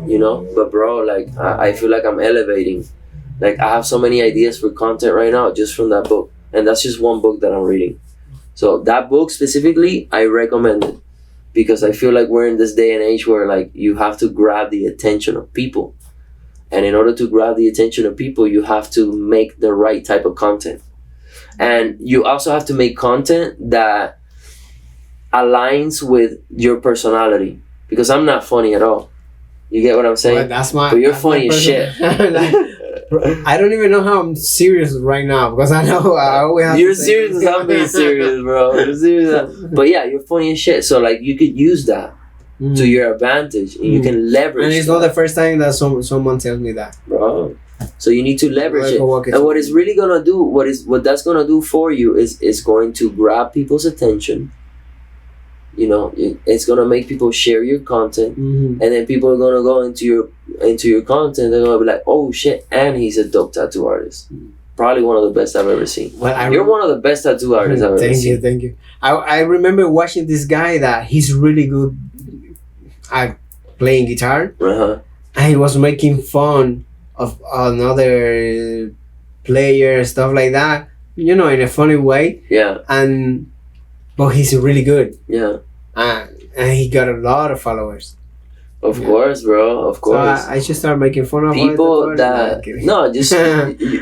S1: you know. But bro, like I feel like I'm elevating. Like I have so many ideas for content right now just from that book. And that's just one book that I'm reading. So that book specifically, I recommend it. Because I feel like we're in this day and age where like you have to grab the attention of people. And in order to grab the attention of people, you have to make the right type of content. And you also have to make content that aligns with your personality. Because I'm not funny at all. You get what I'm saying?
S2: Well,
S1: but you're funny as shit.
S2: I don't even know how I'm serious right now because I know I always have
S1: You're serious as I'm being serious, bro. You're serious. But yeah, you're funny as shit. So like you could use that to your advantage and you can leverage.
S2: And it's not the first time that someone tells me that.
S1: Bro, So you need to leverage it. And what it's really gonna do, what that's gonna do for you is going to grab people's attention. You know, it's gonna make people share your content, and then people are gonna go into your content. They're gonna be like, "Oh shit!" And he's a dope tattoo artist. Probably one of the best I've ever seen. Well, you're one of the best tattoo artists I've ever seen.
S2: Thank you. I remember watching this guy that he's really good at playing guitar, and he was making fun of another player, stuff like that. You know, in a funny way.
S1: Yeah.
S2: But he's really good.
S1: Yeah.
S2: And he got a lot of followers.
S1: Of course, bro. Of course.
S2: So I should start making fun of
S1: people that. No, just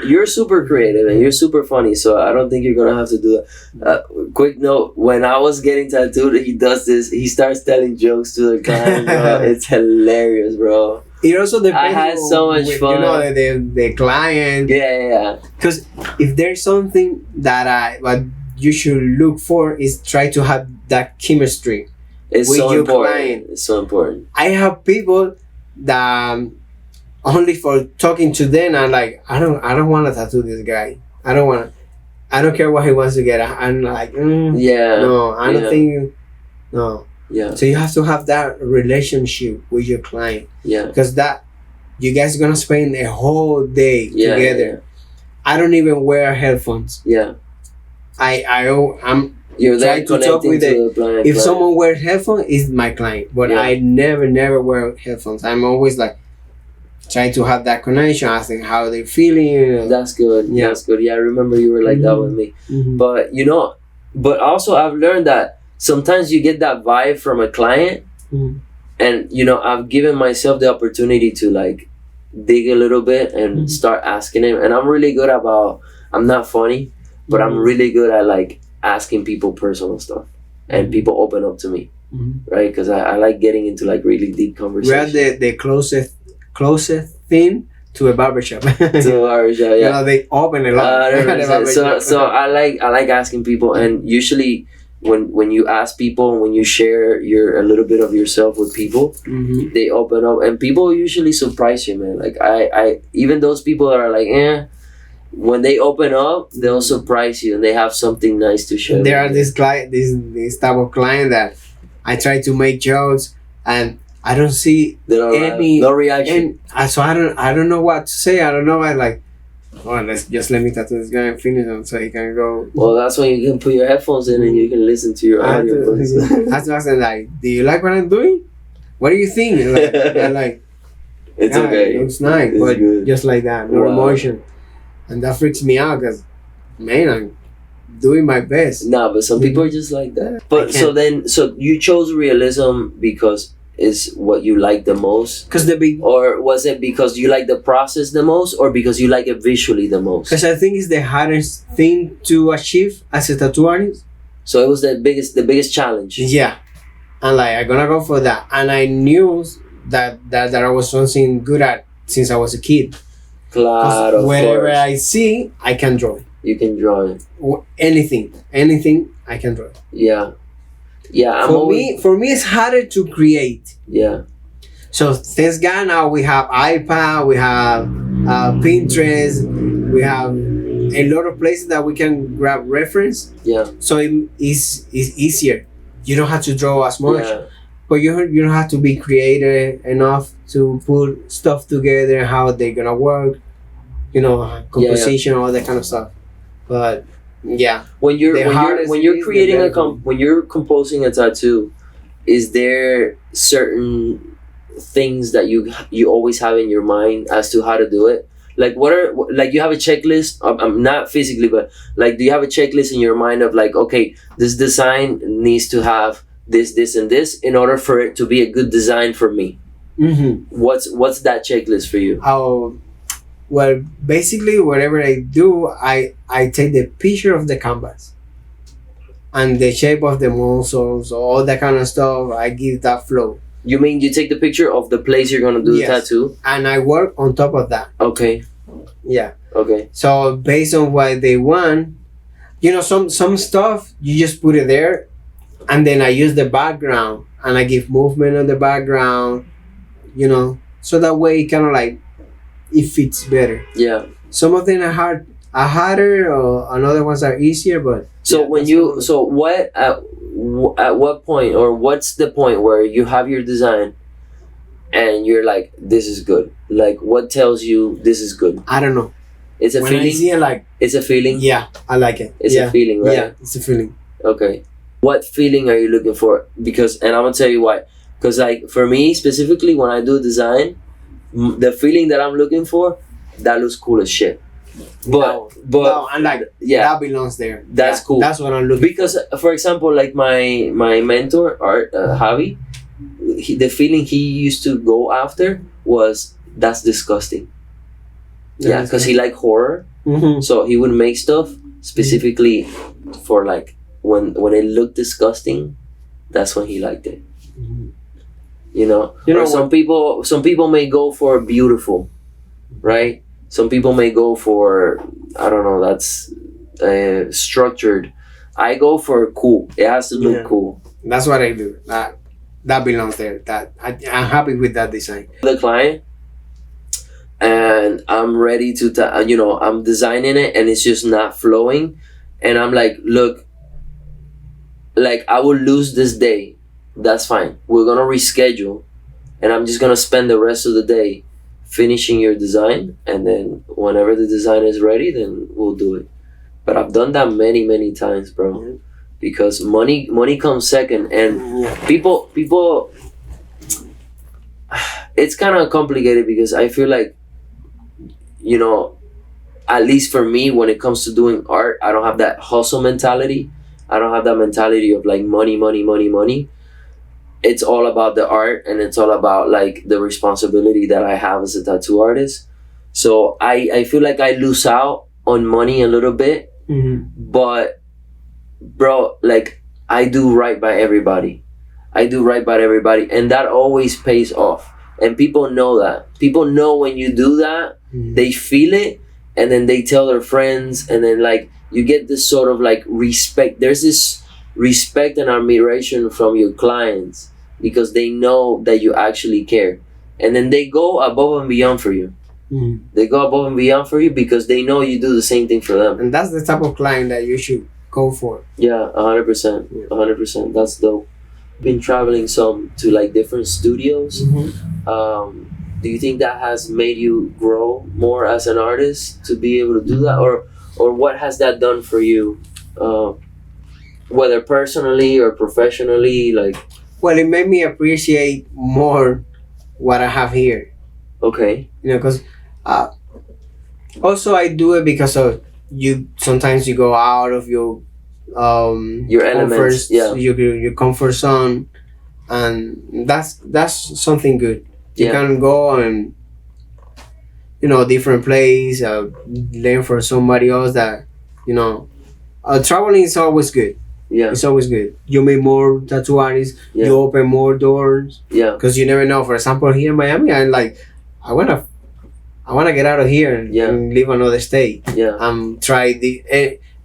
S1: you're super creative and you're super funny. So I don't think you're gonna have to do that. Quick note: when I was getting tattooed, he does this. He starts telling jokes to the client. Bro. It's hilarious, bro.
S2: It also depends.
S1: I had so much fun.
S2: You know, the client.
S1: Yeah.
S2: Because if there's something that what you should look for is try to have that chemistry.
S1: It's so important. It's so important.
S2: I have people that only for talking to them, I'm like, I don't want to tattoo this guy. I don't care what he wants to get. I'm like, no, I don't think, no.
S1: Yeah.
S2: So you have to have that relationship with your client.
S1: Yeah.
S2: Because that, you guys are gonna spend a whole day together. Yeah. I don't even wear headphones.
S1: Yeah.
S2: I'm
S1: You're there
S2: to talk with
S1: the client.
S2: If someone wears headphones, it's my client. But I never wear headphones. I'm always like trying to have that connection, asking how they're feeling. You know.
S1: That's good. Yeah. That's good. Yeah, I remember you were like that with me. But you know, but also I've learned that sometimes you get that vibe from a client, and you know, I've given myself the opportunity to like dig a little bit and start asking him. And I'm really good about. I'm not funny, but I'm really good at like asking people personal stuff, and people open up to me, right? Because I like getting into like really deep conversations.
S2: We're the closest thing to a barbershop.
S1: To a barbershop, yeah.
S2: You know, they open a lot.
S1: So I like asking people, and usually when you ask people and when you share a little bit of yourself with people, they open up, and people usually surprise you, man. Like I even those people that are like, when they open up, they'll surprise you, and they have something nice to share.
S2: There are this type of client that I try to make jokes, and I don't see
S1: no reaction.
S2: So I don't know what to say. I don't know. I like, let me tattoo this guy and finish him so he can go.
S1: Well, that's when you can put your headphones in and you can listen to your audio.
S2: That's what I said. Like, do you like what I'm doing? What do you think? Like,
S1: it's okay.
S2: It looks nice,
S1: it's
S2: but
S1: good.
S2: Just like that, no emotion. And that freaks me out because, man, I'm doing my best.
S1: Nah, but some people are just like that. But so you chose realism because it's what you like the most? Or was it because you like the process the most, or because you like it visually the most?
S2: Because I think it's the hardest thing to achieve as a tattoo artist.
S1: So it was the biggest challenge.
S2: Yeah, and like I'm gonna go for that. And I knew that I was something good at since I was a kid.
S1: Claro,
S2: wherever I see, I can draw.
S1: You can draw it.
S2: Anything, I can draw.
S1: Yeah.
S2: For me, it's harder to create.
S1: Yeah.
S2: So thanks God, now we have iPad, we have Pinterest, we have a lot of places that we can grab reference.
S1: Yeah.
S2: So it's easier. You don't have to draw as much.
S1: Yeah.
S2: But you don't have to be creative enough to put stuff together, how they're gonna work, you know, composition, all that kind of stuff. But yeah,
S1: when you're creating when you're composing a tattoo, is there certain things that you always have in your mind as to how to do it? Like you have a checklist? Not physically, but like, do you have a checklist in your mind of like, okay, this design needs to have this, and this in order for it to be a good design for me? What's that checklist for you?
S2: Well, basically, whatever I do, I take the picture of the canvas and the shape of the muscles, all that kind of stuff. I give that flow.
S1: You mean you take the picture of the place you're gonna do the tattoo?
S2: And I work on top of that.
S1: Okay.
S2: Yeah.
S1: Okay.
S2: So based on what they want, you know, some stuff you just put it there, and then I use the background and I give movement on the background, you know, so that way it kind of like it fits better.
S1: Yeah.
S2: Some of them are harder, or another ones are easier. But
S1: So
S2: yeah,
S1: when
S2: that's
S1: you
S2: cool.
S1: so what at what point, or what's the point where you have your design and you're like, this is good? Like, what tells you this is good?
S2: I don't know.
S1: It's a
S2: When I see
S1: feeling.
S2: it, like,
S1: It's a feeling.
S2: yeah, I like it.
S1: It's
S2: yeah.
S1: a feeling, right?
S2: Yeah, it's a feeling.
S1: Okay. What feeling are you looking for? Because, and I'm gonna tell you why. Because, like, for me specifically, when I do design, the feeling that I'm looking for, that looks cool as shit. But
S2: No, and like,
S1: yeah,
S2: that belongs there.
S1: That's
S2: Yeah,
S1: cool.
S2: That's what I'm looking
S1: because for example, like my mentor Art Javi, the feeling he used to go after was, that's disgusting.
S2: for.
S1: Yeah, because he liked horror,
S2: Mm-hmm.
S1: so he would make stuff specifically for, like, when it looked disgusting, that's when he liked it. You know,
S2: You know
S1: or some people may go for beautiful, right? Some people may go for, I don't know, that's structured. I go for cool. It has to look
S2: Yeah.
S1: cool.
S2: That's what I do. That belongs there. That I'm happy with that design.
S1: The client, and I'm ready to I'm designing it and it's just not flowing, and I'm like, look, like, I will lose this day, that's fine, we're gonna reschedule, and I'm just gonna spend the rest of the day finishing your design, and then whenever the design is ready, then we'll do it. But I've done that many times, bro.
S2: Yeah.
S1: Because money comes second, and
S2: Yeah.
S1: people it's kind of complicated, because I feel like, at least for me, when it comes to doing art, I don't have that hustle mentality. I don't have that mentality of, like, money. It's all about the art, and it's all about, like, the responsibility that I have as a tattoo artist. So I feel like I lose out on money a little bit,
S2: Mm-hmm.
S1: but, bro, like, I do right by everybody. And that always pays off. And people know that. People know when you do that,
S2: Mm-hmm.
S1: they feel it, and then they tell their friends, and then, like, you get this sort of, like, respect. There's this respect and admiration from your clients, because they know that you actually care, and then they go above and beyond for you.
S2: Mm-hmm.
S1: They go above and beyond for you because they know you do the same thing for them.
S2: And that's the type of client that you should go for.
S1: Yeah, 100%. 100%. That's dope. Been traveling some to, like, different studios.
S2: Mm-hmm.
S1: Do you think that has made you grow more as an artist to be able to do that, or what has that done for you, whether personally or professionally? Like,
S2: Well, it made me appreciate more what I have here.
S1: okay,
S2: Because also I do it because of you. Sometimes you go out of your
S1: your elements, yeah,
S2: your comfort zone, and that's something good. You
S1: yeah,
S2: can go and different place, learn from somebody else that traveling is always good.
S1: yeah,
S2: It's always good. You meet more tattoo artists.
S1: Yeah.
S2: You open more doors
S1: yeah,
S2: because you never know. For example, here in Miami, I'm like, I wanna get out of here and,
S1: Yeah.
S2: and live another state.
S1: yeah.
S2: Try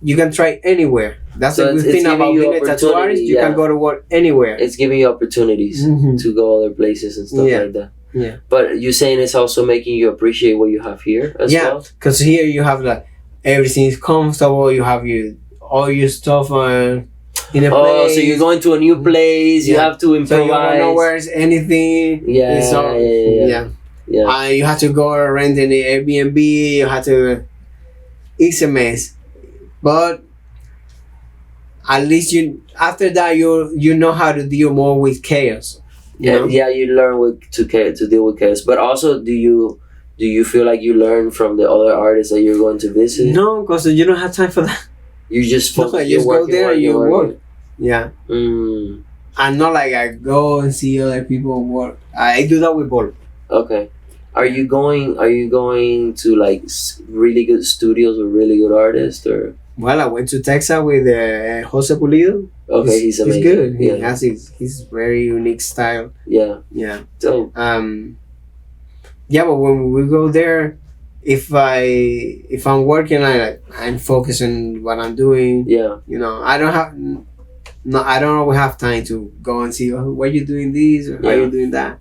S2: you can try anywhere. That's
S1: So
S2: the good
S1: it's
S2: thing
S1: giving
S2: about
S1: you
S2: being a tattoo
S1: opportunity,
S2: artist. You
S1: yeah.
S2: can go to work anywhere.
S1: It's giving you opportunities
S2: Mhm.
S1: to go other places and stuff
S2: Yeah.
S1: like that.
S2: Yeah.
S1: But you're saying it's also making you appreciate what you have here as
S2: Yeah.
S1: well?
S2: Because here you have like everything is comfortable. You have all your stuff in a
S1: Oh,
S2: place.
S1: so you're going to a new place, you
S2: Yeah.
S1: have to
S2: So
S1: improvise.
S2: you don't know where's anything.
S1: Yeah,
S2: It's all-
S1: yeah. Yeah.
S2: You have to go rent an Airbnb. You have to. It's a mess, but at least after that you know how to deal more with chaos. You know?
S1: Yeah, you learn to deal with chaos. But also, do you feel like you learn from the other artists that you're going to visit?
S2: No, because you don't have time for that.
S1: You just
S2: No,
S1: focus.
S2: you just go there and you work. Yeah.
S1: Mm,
S2: I'm not like I go and see other people work. I do that with ball.
S1: okay. Are you going to, like, really good studios with really good artists, or?
S2: Well, I went to Texas with Jose Pulido.
S1: Okay, he's amazing.
S2: He's good. He
S1: Yeah,
S2: has his very unique style.
S1: yeah.
S2: Yeah.
S1: So
S2: Yeah, but when we go there, if I'm working, I'm focusing on what I'm doing.
S1: yeah,
S2: I don't have no. I don't always have time to go and see why you doing this or how
S1: Yeah.
S2: you doing that.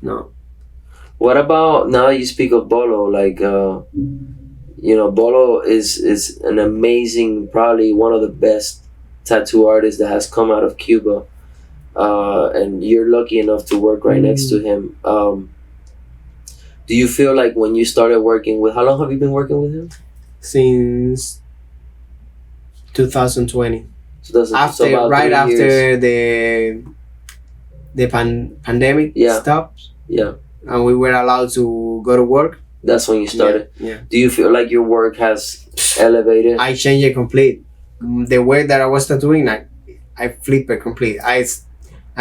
S2: No.
S1: What about now that you speak of Bolo? Like, Bolo is an amazing, probably one of the best tattoo artists that has come out of Cuba. And you're lucky enough to work right next to him. Do you feel like when you started working with, how long have you been working with him?
S2: Since 2020.
S1: After,
S2: right after
S1: years.
S2: the pandemic stopped.
S1: Yeah.
S2: And we were allowed to go to work.
S1: That's when you started.
S2: Yeah.
S1: Do you feel like your work has elevated?
S2: I changed it complete. The way that I was tattooing, I flipped it complete. I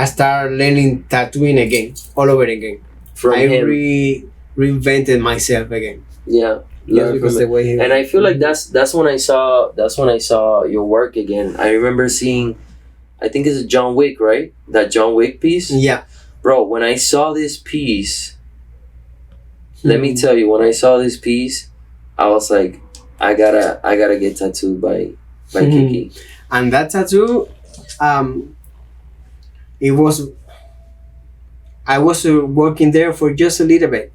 S2: started learning tattooing again, all over again. Reinvented myself again.
S1: Yeah.
S2: Just because the way
S1: and I feel like that's when I saw your work again. I remember seeing, I think it's a John Wick, right? That John Wick piece.
S2: Yeah.
S1: Bro, when I saw this piece, let me tell you, when I saw this piece, I was like, I gotta get tattooed by Kiki.
S2: And that tattoo, it was, I was working there for just a little bit.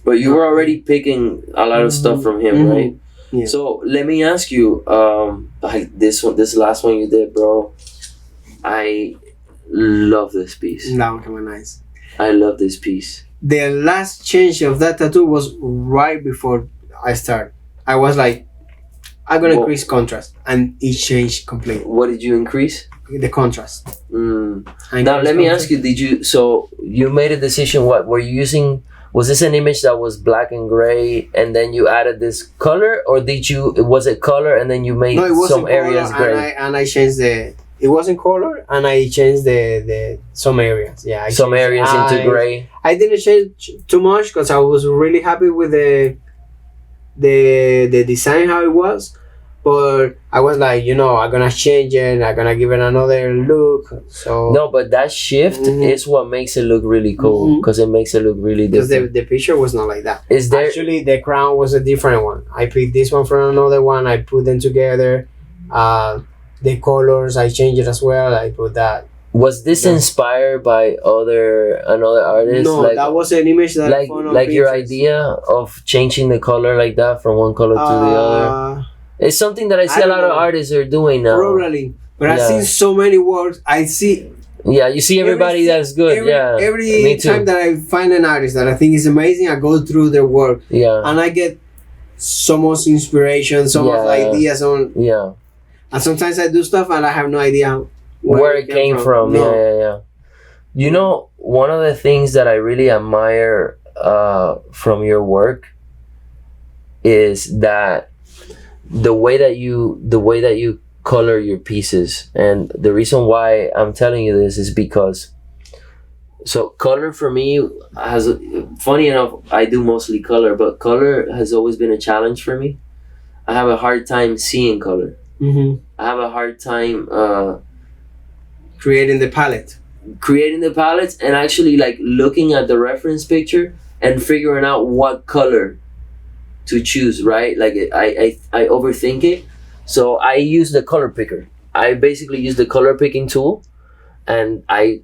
S1: But you were already picking a lot of stuff from him, right?
S2: Yeah.
S1: So let me ask you, this last one you did, bro. I love this piece.
S2: That one came out nice.
S1: I love this piece.
S2: The last change of that tattoo was right before I started. I was like, I'm gonna increase contrast, and it changed completely.
S1: What did you increase?
S2: The contrast.
S1: Now let me ask you: so you made a decision? What were you using? Was this an image that was black and gray, and then you added this color, or was it color and then you made some areas gray?
S2: And I changed it wasn't color, and I changed the some areas. Yeah,
S1: some areas into gray.
S2: I didn't change too much because I was really happy with the design how it was, but I was like, I'm gonna change it. I'm gonna give it another look. So
S1: no, but that shift is what makes it look really cool, because it makes it look really different.
S2: Because the picture was not like that.
S1: Actually
S2: the crown was a different one. I picked this one from another one. I put them together. The colors I changed it as well. I put that.
S1: Was this inspired by another artist?
S2: No, that was an image that I found on
S1: like your
S2: Pinterest.
S1: idea of changing the color like that from one color to the other. It's something that I see a lot of artists are doing now.
S2: Probably, but I've seen so many works. I see.
S1: Yeah, you see everybody that's good.
S2: Every time that I find an artist that I think is amazing, I go through their work.
S1: Yeah.
S2: And I get so much inspiration, so much ideas on.
S1: Yeah.
S2: And sometimes I do stuff and I have no idea
S1: where it came from. No. Yeah. One of the things that I really admire from your work is that the way that you color your pieces. And the reason why I'm telling you this is because color for me has, funny enough, I do mostly color, but color has always been a challenge for me. I have a hard time seeing color. I have a hard time
S2: creating the palette
S1: and actually like looking at the reference picture and figuring out what color to choose, right? Like I overthink it, so I use the color picker. I basically use the color picking tool, and I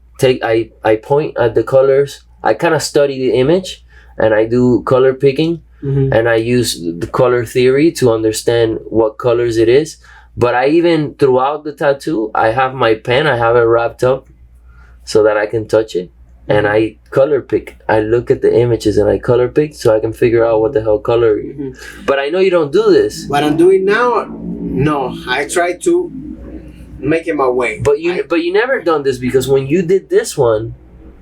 S1: point at the colors. I kind of study the image and I do color picking, and I use the color theory to understand what colors it is. But I even, throughout the tattoo, I have my pen, I have it wrapped up so that I can touch it. And I color pick. I look at the images and I color pick so I can figure out what the hell color. But I know you don't do this.
S2: What I'm doing now, no. I try to make it my way.
S1: But you never done this, because when you did this one,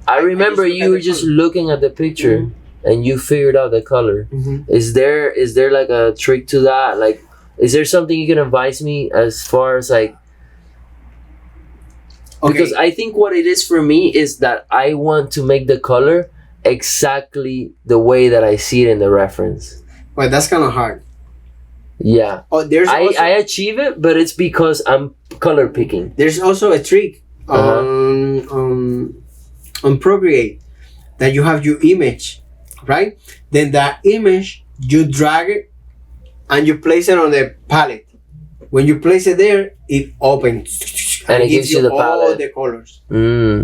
S1: I remember you were just looking at the picture and you figured out the color. Is there like a trick to that? Like, is there something you can advise me as far as like, because I think what it is for me is that I want to make the color exactly the way that I see it in the reference.
S2: Well, that's kind of hard.
S1: Yeah. I achieve it, but it's because I'm color picking.
S2: There's also a trick on Procreate that you have your image, right? Then that image, you drag it and you place it on the palette. When you place it there, it opens
S1: and it gives you the palette.
S2: All the colors.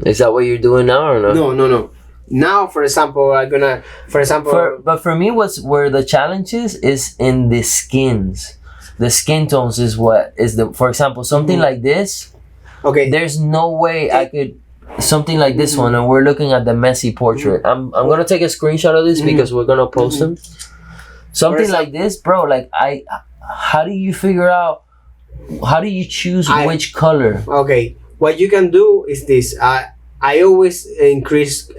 S1: Is that what you're doing now or no?
S2: No. Now, for example,
S1: But for me, where the challenge is in the skins. The skin tones is what is the. For example, something like this.
S2: okay,
S1: There's no way I could. Something like this one, and we're looking at the messy portrait. I'm gonna take a screenshot of this because we're gonna post them. Something like this, bro. Like how do you figure out? How do you choose which color?
S2: okay, what you can do is this. I always increase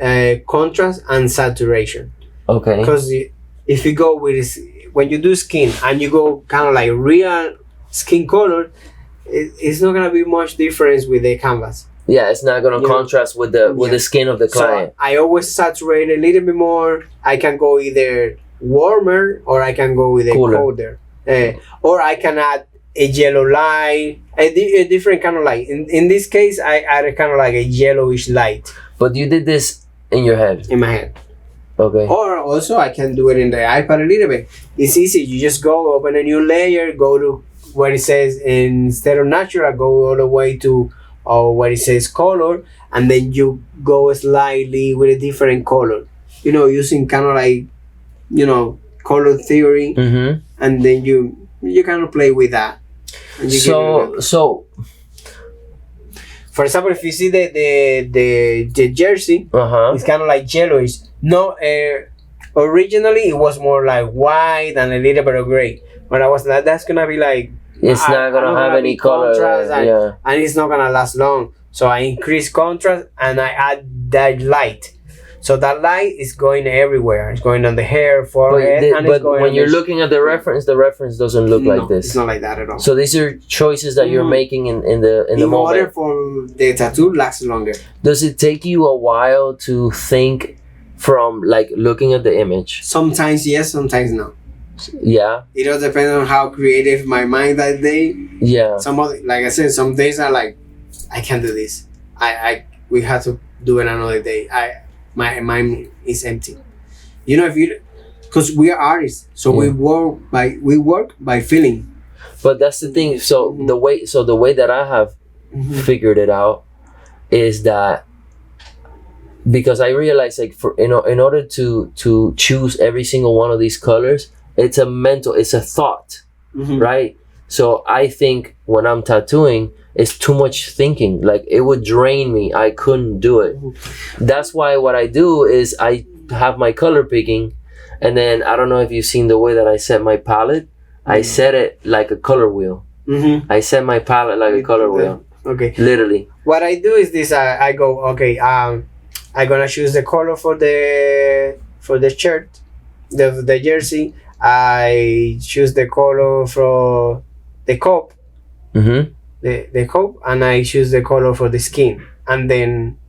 S2: contrast and saturation.
S1: Okay.
S2: Because if you go with when you do skin and you go kind of like real skin color, it's not gonna be much difference with the canvas.
S1: Yeah, it's not gonna contrast with the skin of the client.
S2: So I always saturate a little bit more. I can go either warmer or I can go with a colder, or I can add a yellow light, a different kind of light. In this case, I added kind of like a yellowish light.
S1: But you did this in your head.
S2: In my head.
S1: Okay.
S2: Or also I can do it in the iPad a little bit. It's easy. You just go open a new layer, go to where it says instead of natural, go all the way to where it says color, and then you go slightly with a different color. Using kind of like, color theory, and then you kind of play with that.
S1: So
S2: for example, if you see the jersey, it's kind of like yellowish. No, originally it was more like white and a little bit of gray. But I was like, that's gonna be like
S1: it's not gonna have any color,
S2: and it's not gonna last long. So I increase contrast and I add that light. So that light is going everywhere. It's going on the hair, forehead,
S1: but when you're looking at the reference doesn't look like this.
S2: It's not like that at all.
S1: So these are choices that you're making in the moment. In
S2: order for the tattoo last longer.
S1: Does it take you a while to think from like looking at the image?
S2: Sometimes yes, sometimes no.
S1: Yeah.
S2: It all depends on how creative my mind that day.
S1: Yeah.
S2: Like I said, some days are like, I can't do this. We have to do it another day. My mind is empty. Because we are artists, so we work by feeling.
S1: But that's the thing. So the way that I have figured it out is that because I realized like in order to choose every single one of these colors, it's a thought, right? So I think when I'm tattooing, it's too much thinking. Like it would drain me. I couldn't do it. That's why what I do is I have my color picking, and then I don't know if you've seen the way that I set my palette. I set it like a color wheel. I set my palette like a color wheel.
S2: Okay.
S1: Literally.
S2: What I do is this. I go okay. I'm gonna choose the color for the shirt, the jersey. I choose the color for the cup. The cup, and I choose the color for the skin, and then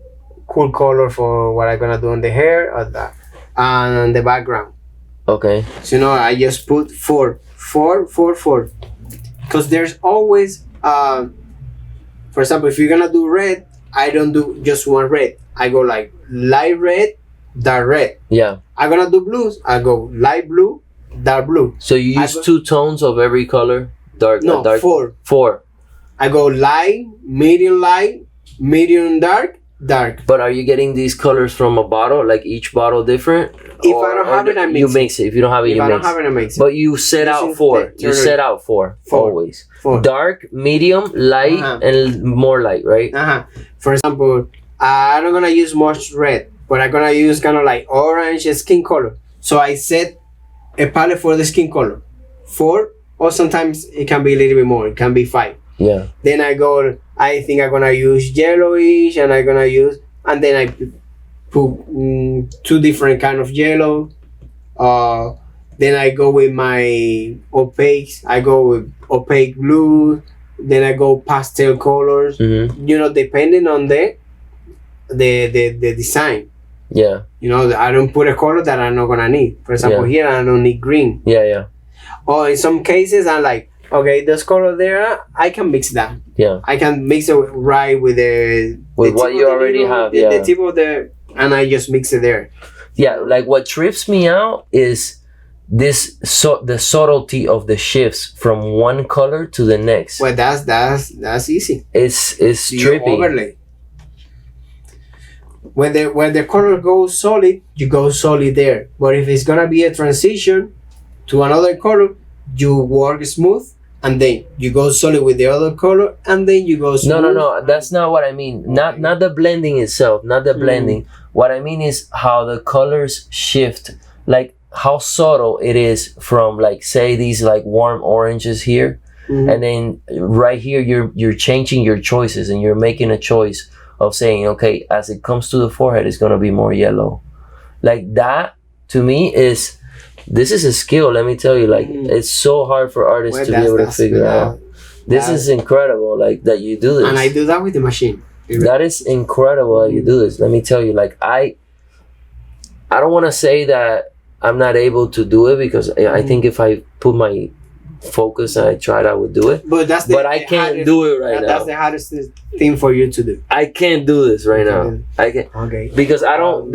S2: cool color for what I'm gonna do on the hair or that and the background.
S1: Okay.
S2: So I just put four, because there's always for example, if you're gonna do red, I don't do just one red. I go like light red, dark red.
S1: Yeah.
S2: I'm gonna do blues. I go light blue, dark blue.
S1: So you use 2 tones of every color, dark.
S2: Four.
S1: 4.
S2: I go light, medium dark, dark.
S1: But are you getting these colors from a bottle? Like each bottle different?
S2: If I don't have it, I mix it.
S1: You mix it. If you don't have it, you mix it.
S2: If I don't have it, I mix it.
S1: But you set out 4. You set out 4 always.
S2: 4.
S1: Dark, medium, light, and more light, right?
S2: For example, I'm not gonna use much red, but I'm gonna use kind of like orange skin color. So I set a palette for the skin color, 4, or sometimes it can be a little bit more. It can be 5.
S1: Yeah.
S2: Then I think I'm gonna use yellowish, and then I put 2 different kind of yellow. Then I go with my opaques. I go with opaque blue. Then I go pastel colors. Depending on the design.
S1: Yeah.
S2: I don't put a color that I'm not gonna need. For example, here I don't need green.
S1: Yeah.
S2: Or in some cases, I'm like, okay, this color there, I can mix that.
S1: Yeah.
S2: I can mix it right with
S1: what you already have. Yeah.
S2: The tip of and I just mix it there.
S1: Yeah, like what trips me out is the subtlety of the shifts from one color to the next.
S2: Well, that's easy.
S1: It's trippy.
S2: Overlay. when the color goes solid, you go solid there. But if it's gonna be a transition to another color, you work smooth, and then you go solid with the other color, and then you go smooth.
S1: No. That's not what I mean.
S2: Okay.
S1: Not the blending itself. Not the blending. What I mean is how the colors shift. Like how subtle it is from, like, say these like warm oranges here, and then right here you're changing your choices, and you're making a choice of saying, okay, as it comes to the forehead, it's gonna be more yellow. Like that to me is. This is a skill, let me tell you. Like, it's so hard for artists to be able to figure out. This is incredible, like, that you do this.
S2: And I do that with the machine.
S1: That is incredible that you do this. Let me tell you, like, I don't want to say that I'm not able to do it, because I think if I put my focus and I tried, I would do it.
S2: But
S1: I can't do it right now.
S2: That's the hardest thing for you to do.
S1: I can't do this right now. I can't.
S2: Okay.
S1: Because I don't.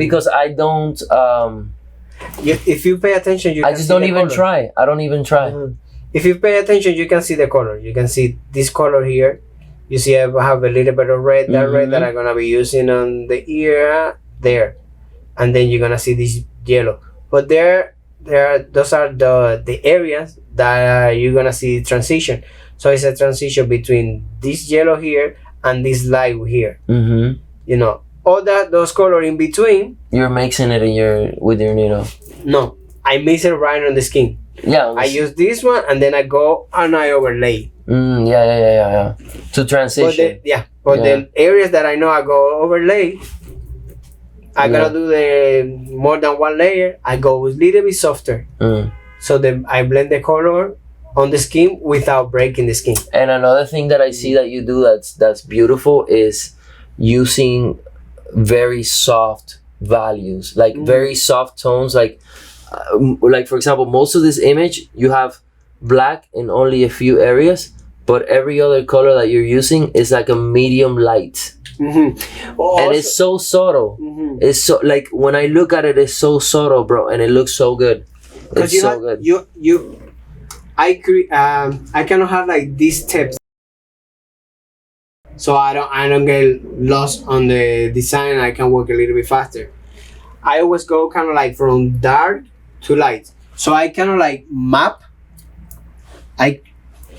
S2: If you pay attention, you
S1: I
S2: can
S1: just
S2: see
S1: don't
S2: the
S1: even
S2: color.
S1: try. I don't even try.
S2: If you pay attention, you can see the color. You can see this color here. You see I have a little bit of red, that red that I'm gonna be using on the ear there. And then you're gonna see this yellow. But those are the areas that you're gonna see transition. So it's a transition between this yellow here and this light here. You know, all those color in between.
S1: You're mixing it with your needle.
S2: No, I mix it right on the skin.
S1: Yeah.
S2: I use this one, and then I go and I overlay.
S1: Yeah. To transition.
S2: But the areas that I know I go overlay, I gotta do the more than one layer. I go a little bit softer. So then I blend the color on the skin without breaking the skin.
S1: And another thing that I see that you do that's beautiful is using very soft values, like very soft tones, like for example, most of this image you have black in only a few areas, but every other color that you're using is like a medium light. And it's so subtle. It's so, like, when I look at it, it's so subtle, bro, and it looks so good. It's so good.
S2: I cannot have like these tips, so I don't get lost on the design. I can work a little bit faster. I always go kind of like from dark to light, so I kind of like map.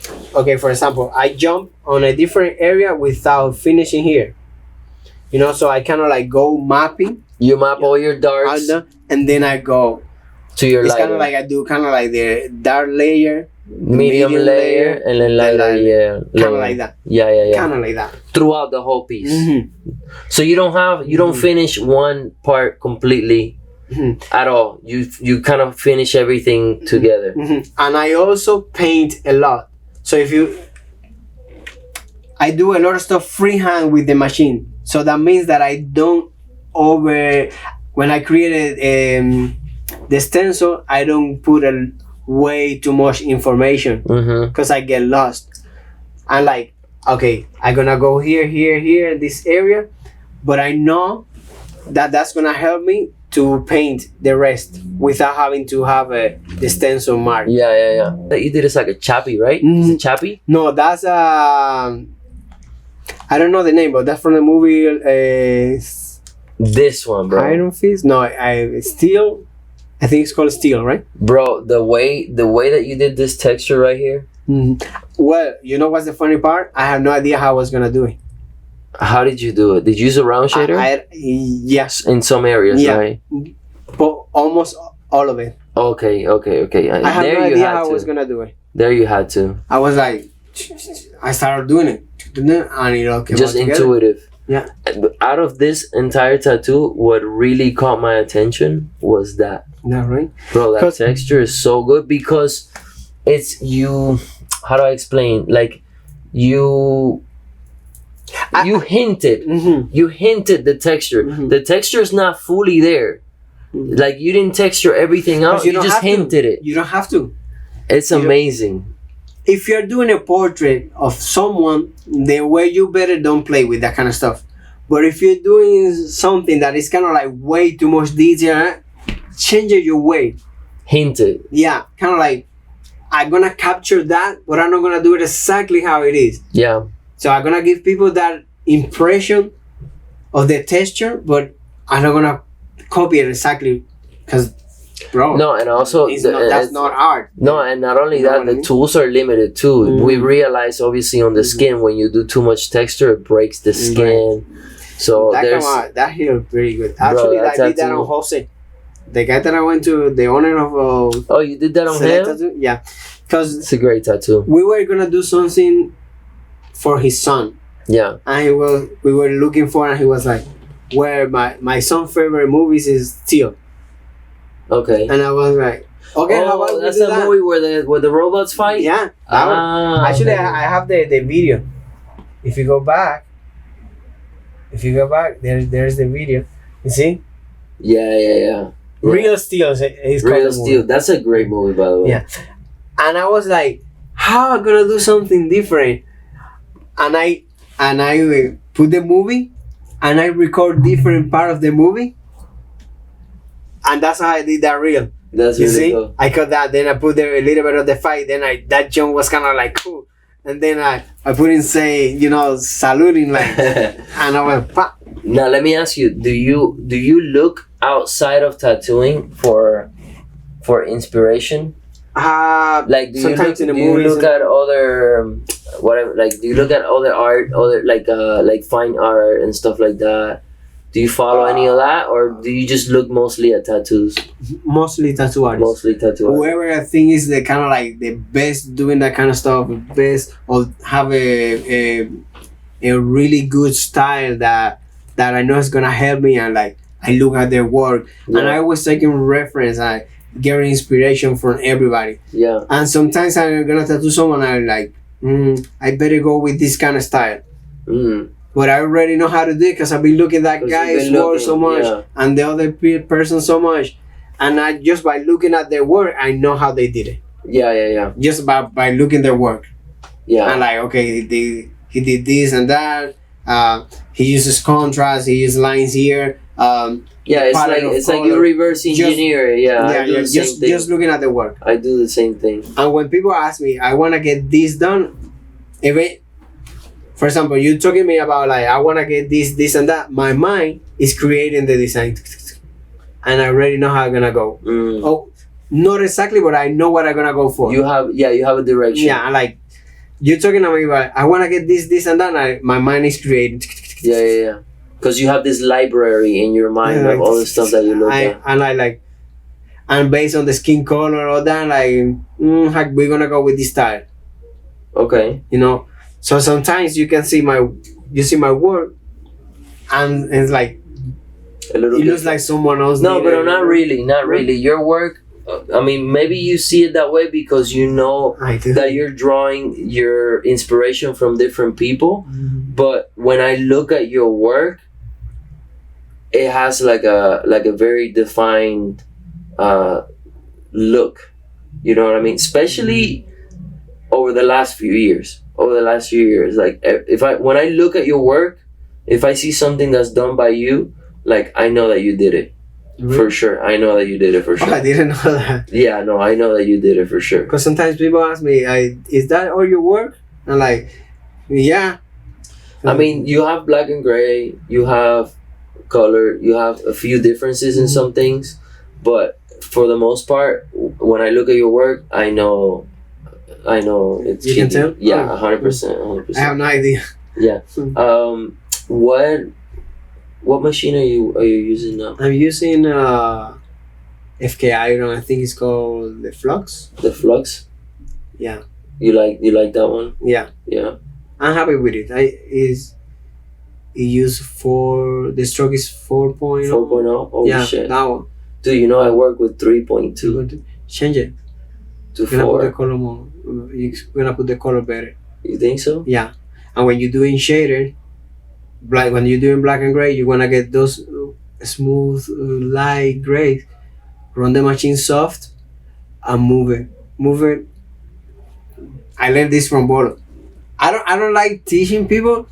S2: For example, I jump on a different area without finishing here. You know, so I kind of like go mapping.
S1: You map all your darks,
S2: and then I go
S1: to your lighter.
S2: It's kind of like I do kind of like the dark layer,
S1: medium layer, and then lighter,
S2: kind of like that.
S1: Yeah.
S2: Kind of like that
S1: throughout the whole piece. So you don't finish one part completely at all. You kind of finish everything together.
S2: And I also paint a lot. So I do a lot of stuff freehand with the machine. So that means that I don't when I created the stencil, I don't put way too much information because I get lost. I'm like, okay, I'm gonna go here, this area, but I know that that's gonna help me to paint the rest without having to have the stencil mark.
S1: Yeah. That you did is like a chappy, right? Is it chappy?
S2: No, that's I don't know the name, but that's from the movie.
S1: This one, bro.
S2: Iron Fist? No, Steel. I think it's called Steel, right?
S1: Bro, the way that you did this texture right here.
S2: Well, you know what's the funny part? I have no idea how I was gonna do it.
S1: How did you do it? Did you use a round shader?
S2: Yes.
S1: In some areas, right?
S2: But almost all of it.
S1: Okay.
S2: I have no idea how I was gonna do it.
S1: There you had to.
S2: I was like, I started doing it, and it all came
S1: just
S2: out together.
S1: intuitive.
S2: Yeah.
S1: Out of this entire tattoo, what really caught my attention was that.
S2: Yeah, right?
S1: Bro, that texture is so good because it's you. How do I explain? Like you hinted. You hinted the texture. The texture is not fully there. Like you didn't texture everything out. You just hinted it.
S2: You don't have to.
S1: It's amazing.
S2: If you're doing a portrait of someone, the way you better don't play with that kind of stuff. But if you're doing something that is kind of like way too much detail, change it your way.
S1: Hint it.
S2: Yeah, kind of like I'm gonna capture that, but I'm not gonna do it exactly how it is.
S1: Yeah.
S2: So I'm gonna give people that impression of the texture, but I'm not gonna copy it exactly, because bro,
S1: No, and also
S2: that's not art.
S1: no, and not only
S2: You know
S1: that,
S2: what I
S1: the
S2: mean?
S1: tools are limited too. We realize obviously on the skin, when you do too much texture, it breaks the skin. So
S2: That here pretty good.
S1: Bro,
S2: Actually,
S1: that
S2: I did that
S1: tattoo-
S2: on Jose, the guy that I went to, the owner of
S1: oh, you did that on
S2: Select
S1: him?
S2: Tattoo. Yeah, because
S1: It's a great tattoo.
S2: we were gonna do something for his son,
S1: Yeah.
S2: and we were looking for, and he was like, "Where my son's favorite movies is Steel,"
S1: Okay.
S2: and I was like, "Okay, how about
S1: Oh,
S2: we
S1: that's
S2: do
S1: that
S2: that?"
S1: movie where the robots fight.
S2: Yeah, that one.
S1: Ah,
S2: Actually,
S1: okay.
S2: I have the video. If you go back, there's the video. You see,
S1: Yeah.
S2: Real Steel is called
S1: Real
S2: the
S1: Steel.
S2: movie.
S1: That's a great movie, by the way.
S2: Yeah. And I was like, how am I gonna do something different? And I put the movie, and I record different part of the movie, and that's how I did that reel.
S1: That's
S2: You
S1: really
S2: see,
S1: cool.
S2: I cut that, then I put a little bit of the fight, then that jump was kind of like cool, and then I put in say, saluting like, and I went, pa.
S1: Now let me ask you: Do you look outside of tattooing for inspiration? Like, do you look,
S2: Sometimes in the
S1: do you
S2: movies
S1: look at other whatever? Like, do you look at other art, other like fine art and stuff like that? Do you follow any of that, or do you just look mostly at tattoos?
S2: Mostly tattoo artists.
S1: Mostly tattoo art.
S2: Whoever I think is the kind of like the best doing that kind of stuff, best, or have a really good style that I know is gonna help me, and like I look at their work,
S1: Yeah.
S2: and I always taking reference, I get inspiration from everybody,
S1: Yeah.
S2: and sometimes I'm gonna tattoo someone, I'm like, I better go with this kind of style.
S1: Mm.
S2: But I already know how to do it because I've been looking at that
S1: 'Cause
S2: guy's
S1: you've been
S2: work so
S1: looking,
S2: much,
S1: yeah.
S2: and the other person so much, and I just by looking at their work, I know how they did it.
S1: Yeah.
S2: Just by looking their work,
S1: Yeah.
S2: and like, okay, he did this and that. He uses contrast. He uses lines here.
S1: Yeah, it's
S2: palette of
S1: like you
S2: color.
S1: reverse engineer. I do
S2: yeah,
S1: the same
S2: just
S1: thing.
S2: just looking at the work.
S1: I do the same thing.
S2: And when people ask me, I want to get this done, if it, for example, you talking to me about like, I want to get this and that, my mind is creating the design, and I already know how I'm gonna go.
S1: Mm.
S2: Oh, not exactly, but I know what I'm gonna go for.
S1: You have a direction.
S2: Yeah, like you're talking to me about, I want to get this and that, and my mind is creating.
S1: Yeah. Because you have this library in your mind
S2: Yeah,
S1: of all the stuff that you look at.
S2: And I like, and based on the skin color or that, like, we're gonna go with this style.
S1: Okay.
S2: So sometimes you can see my work, and it's like
S1: A little
S2: it
S1: bit.
S2: looks like someone else.
S1: No,
S2: did
S1: but
S2: it,
S1: not really. Not really. Your work. I mean, maybe you see it that way because you know
S2: I do.
S1: that you're drawing your inspiration from different people. But when I look at your work, it has like a very defined look. You know what I mean? Especially over the last few years. Like when I look at your work, if I see something that's done by you, like I know that you did it. For sure. I know that you did it for sure.
S2: Oh, I didn't know that.
S1: Yeah, no, I know that you did it for sure.
S2: Because sometimes people ask me, "Is that all your work?" I'm like, "Yeah."
S1: I mean, you have black and gray, you have color, you have a few differences in some things, but for the most part, when I look at your work, I know it's
S2: You can
S1: Kiki.
S2: tell?
S1: Yeah,
S2: Oh.
S1: 100%,
S2: I have
S1: 100%.
S2: no idea.
S1: Yeah. What machine are you using now?
S2: I'm using FK Iron. I think it's called the Flux.
S1: The Flux?
S2: Yeah.
S1: You like that one?
S2: Yeah.
S1: Yeah.
S2: I'm happy with it. The stroke is 4.0.
S1: 4.0? Oh
S2: yeah,
S1: shit.
S2: that one.
S1: Dude, I work with 3.2
S2: Change it.
S1: to
S2: You're gonna put the
S1: 4.
S2: color more. You're gonna put the color better.
S1: You think so?
S2: Yeah. And when you're doing shader, when you're doing black and gray, you wanna get those smooth, light grays. Run the machine soft and move it. I learned this from Bolo. I don't like teaching people.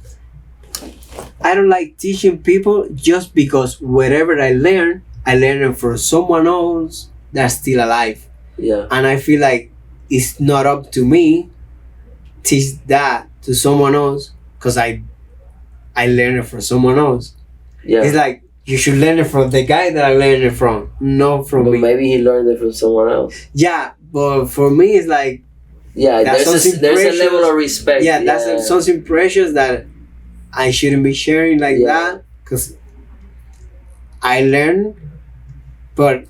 S2: I don't like teaching people just because whatever I learn it from someone else that's still alive.
S1: Yeah.
S2: And I feel like it's not up to me teach that to someone else because I learned it from someone else.
S1: Yeah.
S2: It's like you should learn it from the guy that I learned it from, not from
S1: But
S2: me.
S1: maybe he learned it from someone else.
S2: Yeah, but for me, it's like
S1: Yeah,
S2: That's
S1: there's
S2: something
S1: a
S2: precious.
S1: level of respect.
S2: that's something precious that I shouldn't be sharing like that, because I learned, but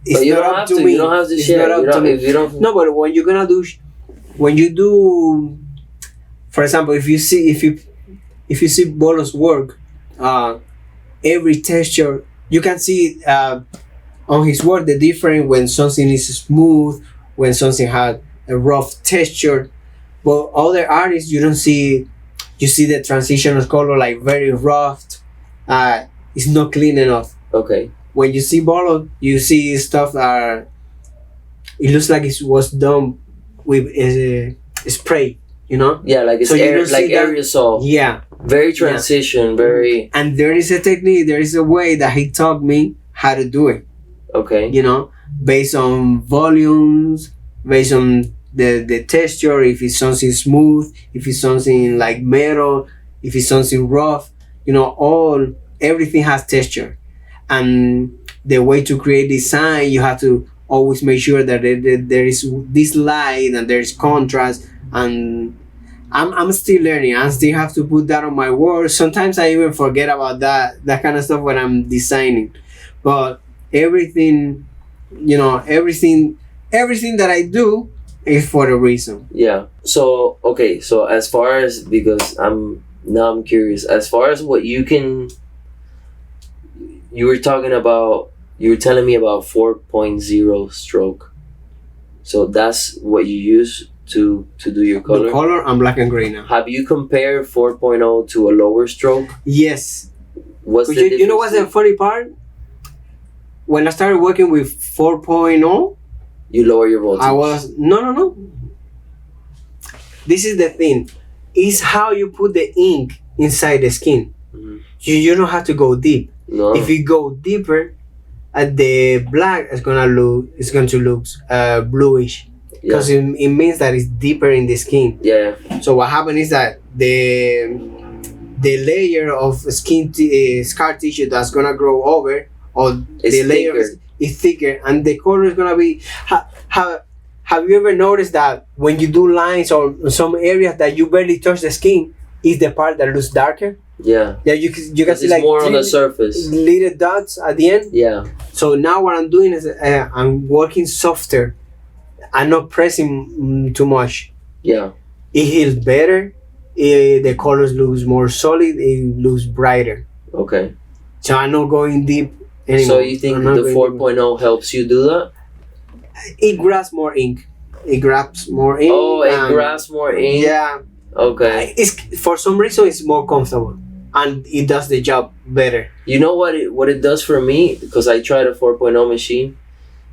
S2: it's
S1: But you
S2: not
S1: don't
S2: up
S1: have
S2: to
S1: to.
S2: me.
S1: You don't have to
S2: It's
S1: share.
S2: not up
S1: You
S2: to
S1: don't,
S2: me.
S1: if you don't.
S2: No, but when you do, for example, if you see Bolo's work, every texture you can see on his work the difference when something is smooth, when something has a rough texture. But other artists, you don't see. You see the transition of color like very rough. It's not clean enough.
S1: Okay.
S2: When you see Bolo, you see stuff that it looks like it was done with spray. You know.
S1: Yeah, like it's
S2: So you don't
S1: like
S2: see that-
S1: aerosol.
S2: Yeah.
S1: Very transition. Very
S2: And there is a technique. There is a way that he taught me how to do it.
S1: okay.
S2: You know, based on volumes, based on the texture, if it's something smooth, if it's something like metal, if it's something rough, you know, everything has texture. And the way to create design, you have to always make sure that there is this light and there's contrast. And I'm still learning. I still have to put that on my work. Sometimes I even forget about that kind of stuff when I'm designing. But everything, you know, everything that I do is for a reason.
S1: Yeah. So okay. So as far as, because I'm curious. As far as what you can, you were telling me about 4.0 stroke. So that's what you use to do your color.
S2: The color, I'm black and gray now.
S1: Have you compared 4.0 to a lower stroke?
S2: Yes.
S1: What's
S2: But
S1: the difference?
S2: you know what's the funny part? When I started working with 4.0,
S1: You lower your voltage.
S2: I was no. This is the thing. It's how you put the ink inside the skin.
S1: Mhm.
S2: You don't have to go deep.
S1: No.
S2: If you go deeper, the black is going to look bluish,
S1: Yeah.
S2: because it means that it's deeper in the skin.
S1: Yeah.
S2: So what happens is that the layer of scar tissue that's gonna grow over, or
S1: It's
S2: the layer
S1: thicker.
S2: is thicker, and the color is gonna be. Have you ever noticed that when you do lines or some areas that you barely touch the skin, is the part that looks darker?
S1: Yeah.
S2: Yeah, you can
S1: It's
S2: see like
S1: more on the
S2: three
S1: surface.
S2: little dots at the end.
S1: Yeah.
S2: So now what I'm doing is I'm working softer. I'm not pressing too much.
S1: Yeah.
S2: It heals better. The colors looks more solid. It looks brighter.
S1: Okay.
S2: So I'm not going deep anymore.
S1: So you think
S2: I'm not
S1: the
S2: going
S1: 4.0 helps you do that?
S2: deep. It grabs more ink. It grabs more ink.
S1: Oh, it
S2: and
S1: grabs more ink.
S2: Yeah.
S1: Okay.
S2: It's for some reason it's more comfortable, and it does the job better.
S1: You know what it does for me, because I tried a 4.0 machine.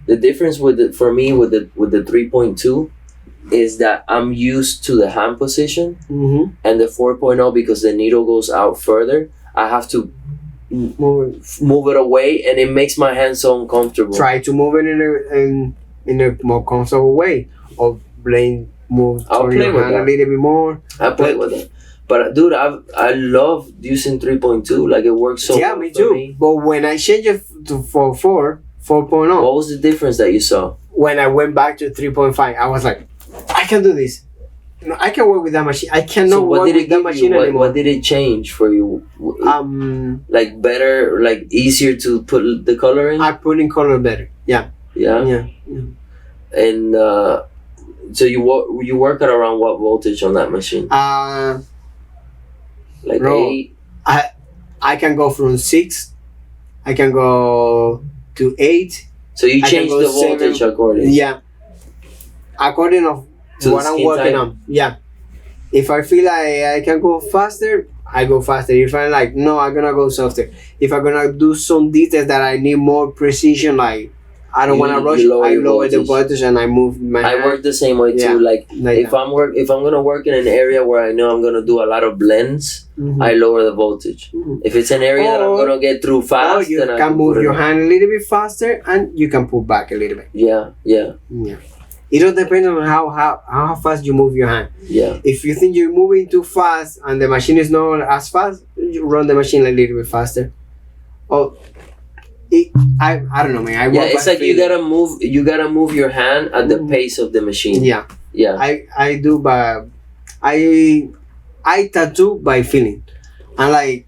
S1: The difference with the 3.2 is that I'm used to the hand position,
S2: Mm-hmm.
S1: and the 4.0, because the needle goes out further, I have to move it away, and it makes my hand so uncomfortable.
S2: Try to move it in a more comfortable way, or
S1: I'll
S2: turn
S1: play
S2: your
S1: with
S2: hand
S1: that.
S2: a little bit more.
S1: I play with it, but dude, I love using 3.2. Like, it works so
S2: Yeah,
S1: well
S2: me
S1: for
S2: too.
S1: me.
S2: But when I changed it to 4.0,
S1: What was the difference that you saw?
S2: when I went back to 3.5, I was like, I can do this. No, I can work with that machine. I cannot
S1: So what
S2: work
S1: did
S2: with
S1: it
S2: that
S1: give
S2: machine
S1: you?
S2: anymore.
S1: What did it change for you? Like better, like easier to put the color in?
S2: I put in color better. Yeah.
S1: Yeah. And so you work at around what voltage on that machine? Like
S2: bro,
S1: 8?
S2: I can go from 6. I can go to 8.
S1: So you
S2: I can
S1: change
S2: go
S1: the voltage
S2: 7.
S1: according.
S2: Yeah. According of
S1: To
S2: what
S1: the
S2: I'm
S1: skin
S2: working
S1: type?
S2: on. Yeah. If I feel like I can go faster, I go faster. If I'm like, no, I'm gonna go softer. If I'm gonna do some details that I need more precision, like I don't
S1: You-
S2: want to rush,
S1: you lower
S2: I
S1: your
S2: lower the
S1: voltage.
S2: voltage and I move my
S1: I
S2: hand.
S1: work the same way too.
S2: Yeah.
S1: Like
S2: Like
S1: if I'm gonna work in an area where I know I'm gonna do a lot of blends,
S2: Mhm.
S1: I lower the voltage.
S2: Mhm.
S1: If it's an area that I'm
S2: Or-
S1: gonna get through
S2: Or
S1: fast,
S2: you
S1: then I
S2: can
S1: put
S2: move
S1: it
S2: your
S1: up.
S2: hand a little bit faster and you can pull back a little bit.
S1: Yeah.
S2: Yeah. It all depends on how fast you move your hand.
S1: Yeah.
S2: If you think you're moving too fast and the machine is not as fast, you run the machine a little bit faster. Oh, I don't know, man. I
S1: Yeah,
S2: work
S1: it's
S2: by
S1: like
S2: feeling.
S1: you gotta move your hand at the pace of the machine.
S2: Yeah,
S1: Yeah.
S2: I do by I tattoo by feeling. I like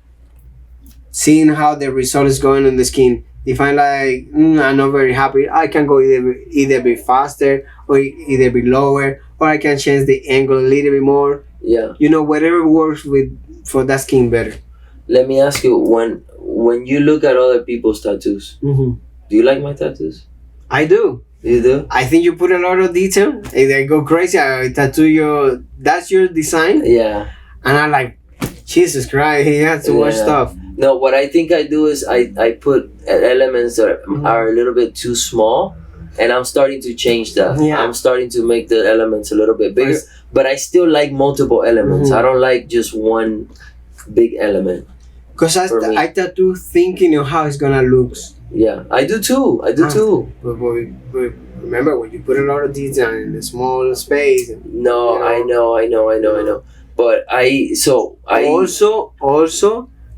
S2: seeing how the result is going on the skin. If I'm like I'm not very happy, I can go either be faster or either be lower, or I can change the angle a little bit more.
S1: Yeah.
S2: Whatever works with for that skin better.
S1: Let me ask you, when you look at other people's tattoos,
S2: Mm-hmm.
S1: do you like my tattoos?
S2: I do.
S1: You do?
S2: I think you put a lot of detail. If I go crazy, I tattoo your. That's your design,
S1: Yeah.
S2: and I'm like, Jesus Christ, he has too much
S1: Yeah.
S2: stuff.
S1: No, what I think I do is I put elements that are a little bit too small, and I'm starting to change that.
S2: Yeah.
S1: I'm starting to make the elements a little bit bigger, but I still like multiple elements. I don't like just one big element.
S2: Because
S1: For me.
S2: I tattoo thinking of how it's gonna look.
S1: Yeah, I do too.
S2: But remember, when you put a lot of detail in a small space.
S1: No, I know. But
S2: Also,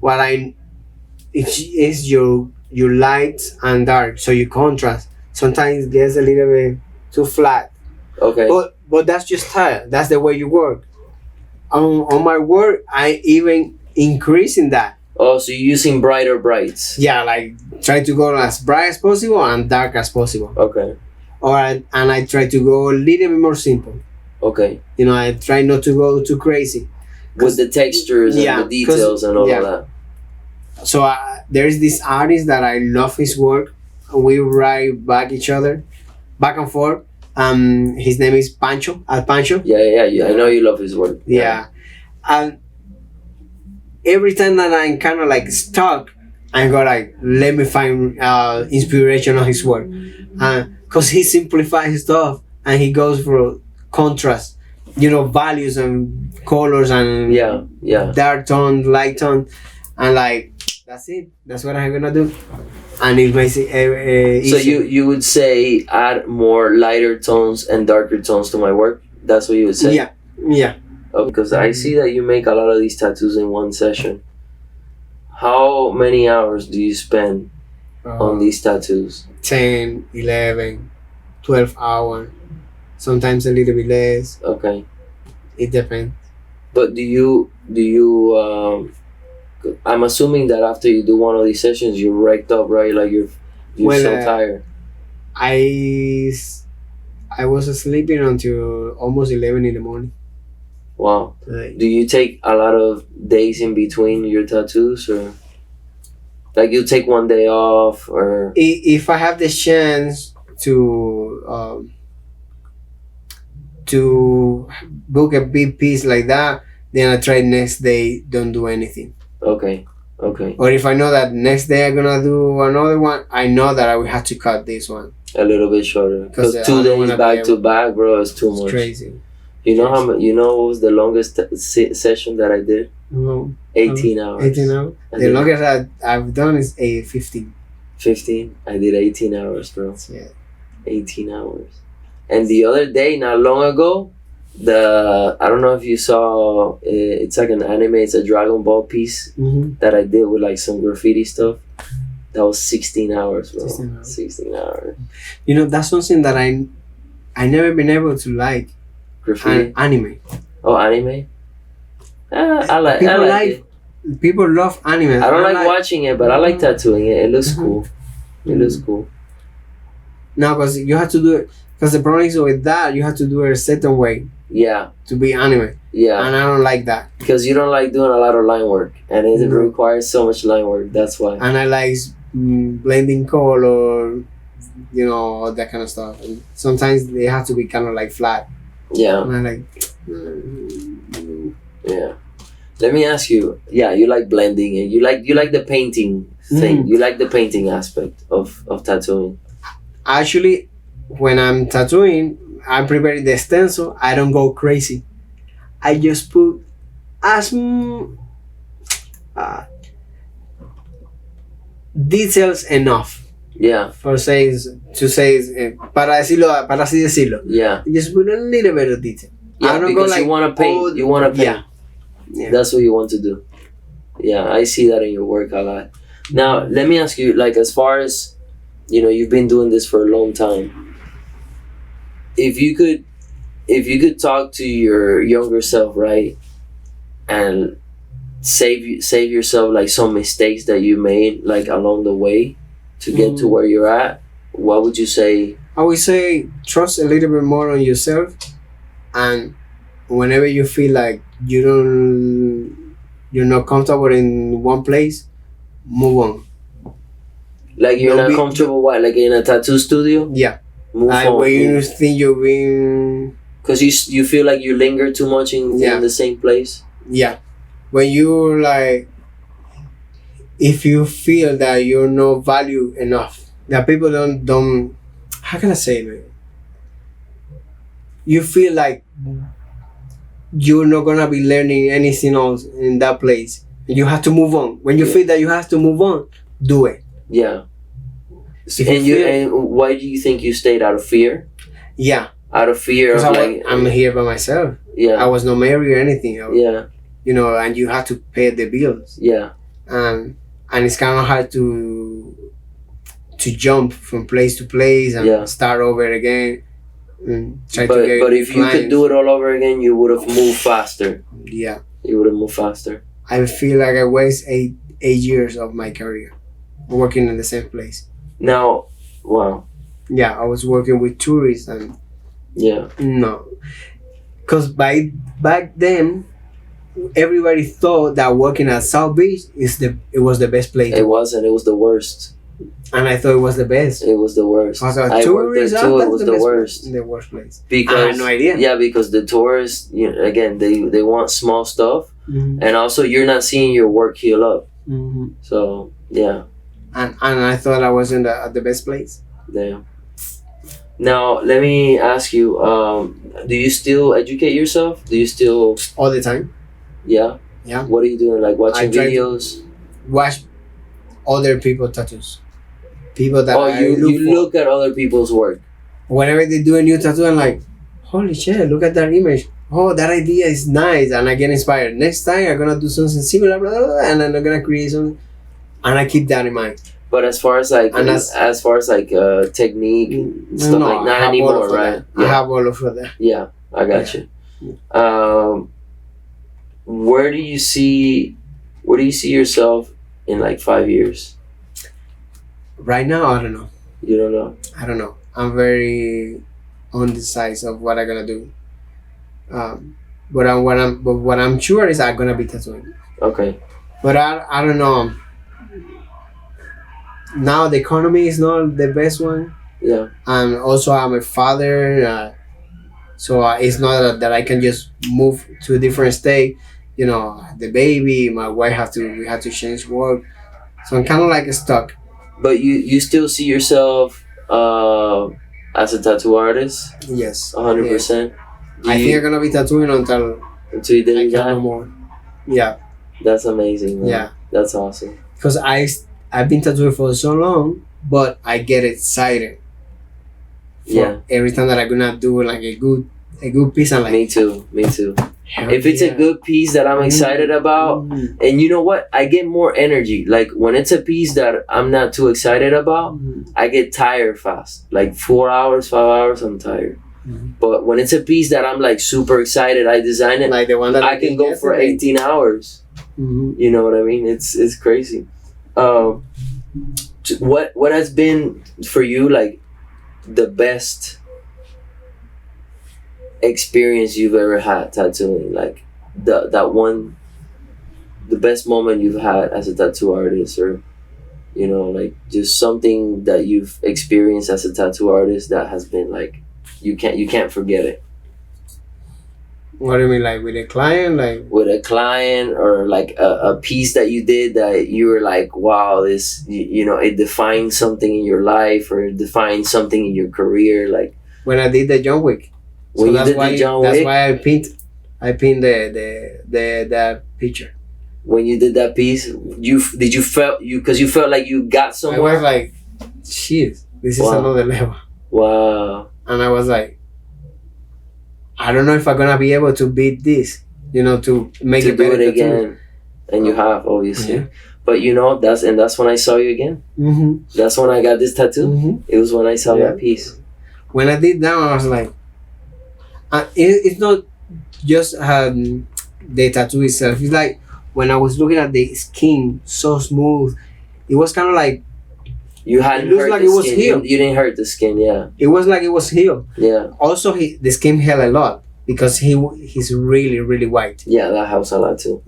S2: what it's your light and dark, so you contrast. Sometimes it gets a little bit too flat.
S1: okay.
S2: But that's just style. That's the way you work. On my work, I even increase in that.
S1: Oh, so you're using brighter brights.
S2: Yeah, like try to go as bright as possible and dark as possible.
S1: Okay.
S2: And I try to go a little bit more simple.
S1: Okay.
S2: I try not to go too crazy.
S1: With the textures and the details and all of that.
S2: So there's this artist that I love his work. We write back and forth. His name is Pancho. Pancho.
S1: Yeah. I know you love his work.
S2: Yeah. And every time that I'm kind of like stuck, I go like, let me find inspiration on his work. Because he simplifies stuff and he goes for contrast, values and colors and dark tone, light tone, and like that's it. That's what I'm gonna do, and it makes it
S1: So
S2: easy.
S1: you would say add more lighter tones and darker tones to my work? That's what you would say?
S2: Yeah.
S1: Oh, because I see that you make a lot of these tattoos in one session. How many hours do you spend on these tattoos?
S2: 10, 11, 12 hours, sometimes a little bit less.
S1: Okay.
S2: It depends.
S1: But do you I'm assuming that after you do one of these sessions you're wrecked up, right? Like you're so tired.
S2: I was sleeping until almost 11 in the morning.
S1: Wow. Do you take a lot of days in between your tattoos, or like you take one day off, or
S2: if I have the chance to book a big piece like that, then I try next day don't do anything.
S1: Okay.
S2: Or if I know that next day I'm gonna do another one, I know that I will have to cut this one
S1: a little bit shorter, because
S2: I
S1: 2
S2: don't
S1: days
S2: wanna
S1: back to back, bro, is too
S2: it's
S1: much.
S2: crazy.
S1: You know what was the longest session that I did?
S2: No,
S1: 18 hours.
S2: 18 hours. The longest I've done is 15.
S1: 15. I did 18 hours, bro.
S2: Yeah.
S1: 18 hours. And the other day, not long ago, I don't know if you saw, it's like an anime, it's a Dragon Ball piece that I did with like some graffiti stuff. That was 16 hours, bro. 16 hours.
S2: That's something that I never been able to like.
S1: Graffiti?
S2: Anime.
S1: Oh, anime? I like it.
S2: People love anime.
S1: I don't like watching it, but I like tattooing it. It looks cool. It looks cool.
S2: No, because you have to do it. Because the problem is with that, you have to do it a certain way.
S1: Yeah.
S2: To be anime.
S1: Yeah.
S2: And I don't like that.
S1: Because you don't like doing a lot of line work. And it requires so much line work. That's why.
S2: And I like blending color, all that kind of stuff. And sometimes they have to be kind of like flat.
S1: Yeah.
S2: And I like...
S1: Yeah. Let me ask you. Yeah, you like blending and you like the painting thing. You like the painting aspect of tattooing.
S2: Actually, when I'm tattooing, I'm preparing the stencil. I don't go crazy. I just put as details enough.
S1: Yeah.
S2: Para así decirlo.
S1: Yeah.
S2: Just put a little bit of detail.
S1: Yeah, because you want to paint. Yeah.
S2: Yeah.
S1: That's what you want to do. Yeah, I see that in your work a lot. Now, let me ask you, like, as far as you've been doing this for a long time. If you could talk to your younger self, right, and save yourself like some mistakes that you made like along the way to get to where you're at, what would you say?
S2: I would say trust a little bit more on yourself, and whenever you feel like you're not comfortable in one place, move on.
S1: Like you're
S2: Don't
S1: not comfortable, what, like in a tattoo studio?
S2: Yeah.
S1: Move on.
S2: Where you think you're being.
S1: Because you feel like you linger too much in the same place.
S2: Yeah. When you like, if you feel that you're not valued enough, that people don't. How can I say it? You feel like you're not gonna be learning anything else in that place. You have to move on. When you feel that you have to move on, do it.
S1: Yeah. And why do you think you stayed? Out of fear?
S2: Yeah.
S1: Out of fear of
S2: I'm here by myself.
S1: Yeah.
S2: I was not married or anything.
S1: Yeah.
S2: And you have to pay the bills.
S1: Yeah.
S2: And it's kind of hard to jump from place to place and start over again.
S1: But if you could do it all over again, you would have moved faster.
S2: Yeah.
S1: You would have moved faster.
S2: I feel like I wasted 8 years of my career working in the same place.
S1: Now, wow.
S2: Yeah, I was working with tourists and no, because back then everybody thought that working at South Beach it was the best place.
S1: It wasn't. It was the worst.
S2: And I thought it was the best.
S1: It was the worst.
S2: I
S1: worked there too. It was the worst.
S2: The worst place.
S1: Because
S2: I had no idea.
S1: Yeah, because the tourists, again, they want small stuff, and also you're not seeing your work heal up. So yeah.
S2: And I thought I wasn't at the best place.
S1: Damn. Now let me ask you: do you still educate yourself? Do you still
S2: all the time?
S1: Yeah.
S2: Yeah.
S1: What are you doing? Like watching videos?
S2: Watch other people's tattoos. People that
S1: you look at other people's work.
S2: Whenever they do a new tattoo, I'm like, holy shit! Look at that image. Oh, that idea is nice, and I get inspired. Next time I'm gonna do something similar, blah, blah, blah, and I'm gonna create something, and I keep that in mind.
S1: But as far as like technique and stuff, like not anymore, right?
S2: Yeah. I have all of that.
S1: Yeah, I got you. Where do you see yourself in like 5 years?
S2: Right now, I don't know.
S1: You don't know?
S2: I don't know. I'm very undecisive of what I'm gonna do. But what I'm sure is I'm gonna be tattooing.
S1: Okay.
S2: But I don't know. Now the economy is not the best one.
S1: Yeah.
S2: And also I'm a father, so it's not that I can just move to a different state. The baby, my wife we have to change work, so I'm kind of like stuck.
S1: But you still see yourself as a tattoo artist?
S2: Yes.
S1: 100%.
S2: I think I'm gonna be tattooing until
S1: you die?
S2: No more. Yeah.
S1: That's amazing, man. Yeah. That's awesome.
S2: Because I've been tattooing for so long, but I get excited. Every time that I'm gonna do like a good piece, I'm like.
S1: Me too. If it's a good piece that I'm excited about, and you know what, I get more energy. Like when it's a piece that I'm not too excited about, I get tired fast. Like 4 hours, 5 hours, I'm tired. But when it's a piece that I'm like super excited, I design it.
S2: Like the one that
S1: I can go for 18 hours. You know what I mean? It's crazy. What has been for you like the best experience you've ever had tattooing? Like the best moment you've had as a tattoo artist, or like just something that you've experienced as a tattoo artist that has been like you can't forget it.
S2: What do you mean, like with a client? Like
S1: with a client, or like a piece that you did that you were like, wow, this it defined something in your life, or it defined something in your career. Like
S2: when I did the John Wick.
S1: When you did the John Wick?
S2: That's why I pinned that picture.
S1: When you did that piece, you felt like you got somewhere?
S2: I was like, shit, this is another level.
S1: Wow.
S2: And I was like, I don't know if I'm gonna be able to beat this, to make
S1: to
S2: it better
S1: do it again. And you have, obviously.
S2: Yeah.
S1: But that's when I saw you again.
S2: Mm-hmm.
S1: That's when I got this tattoo.
S2: Mm-hmm.
S1: It was when I saw
S2: Yeah.
S1: that piece.
S2: When I did that, I was like, it's not just the tattoo itself. It's like when I was looking at the skin, so smooth. It was kind of like
S1: You hadn't
S2: It looks
S1: hurt
S2: like
S1: the
S2: it was
S1: skin.
S2: healed.
S1: You didn't hurt the skin. Yeah.
S2: it was like it was healed.
S1: Yeah.
S2: Also, the skin held a lot because he's really, really white.
S1: Yeah, that helps a lot too.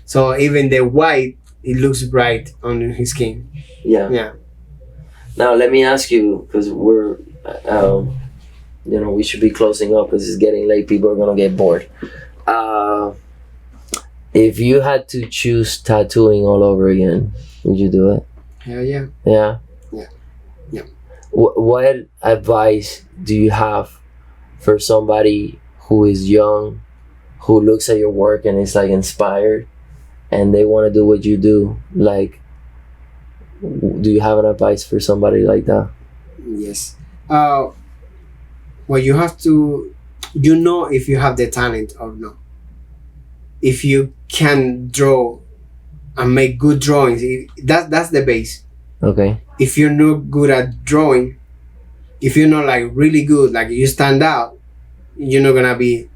S2: So even the white, it looks bright on his skin.
S1: Yeah.
S2: Yeah.
S1: Now let me ask you, because we're, we should be closing up because it's getting late. People are gonna get bored. If you had to choose tattooing all over again, would you do it?
S2: Hell yeah.
S1: Yeah.
S2: Yeah.
S1: What advice do you have for somebody who is young, who looks at your work and is like inspired, and they want to do what you do? Like, do you have an advice for somebody like that?
S2: Yes. Well, you have to, if you have the talent or not. If you can draw and make good drawings, that's the base.
S1: Okay.
S2: If you're not good at drawing, if you're not like really good, like you stand out, you're not gonna be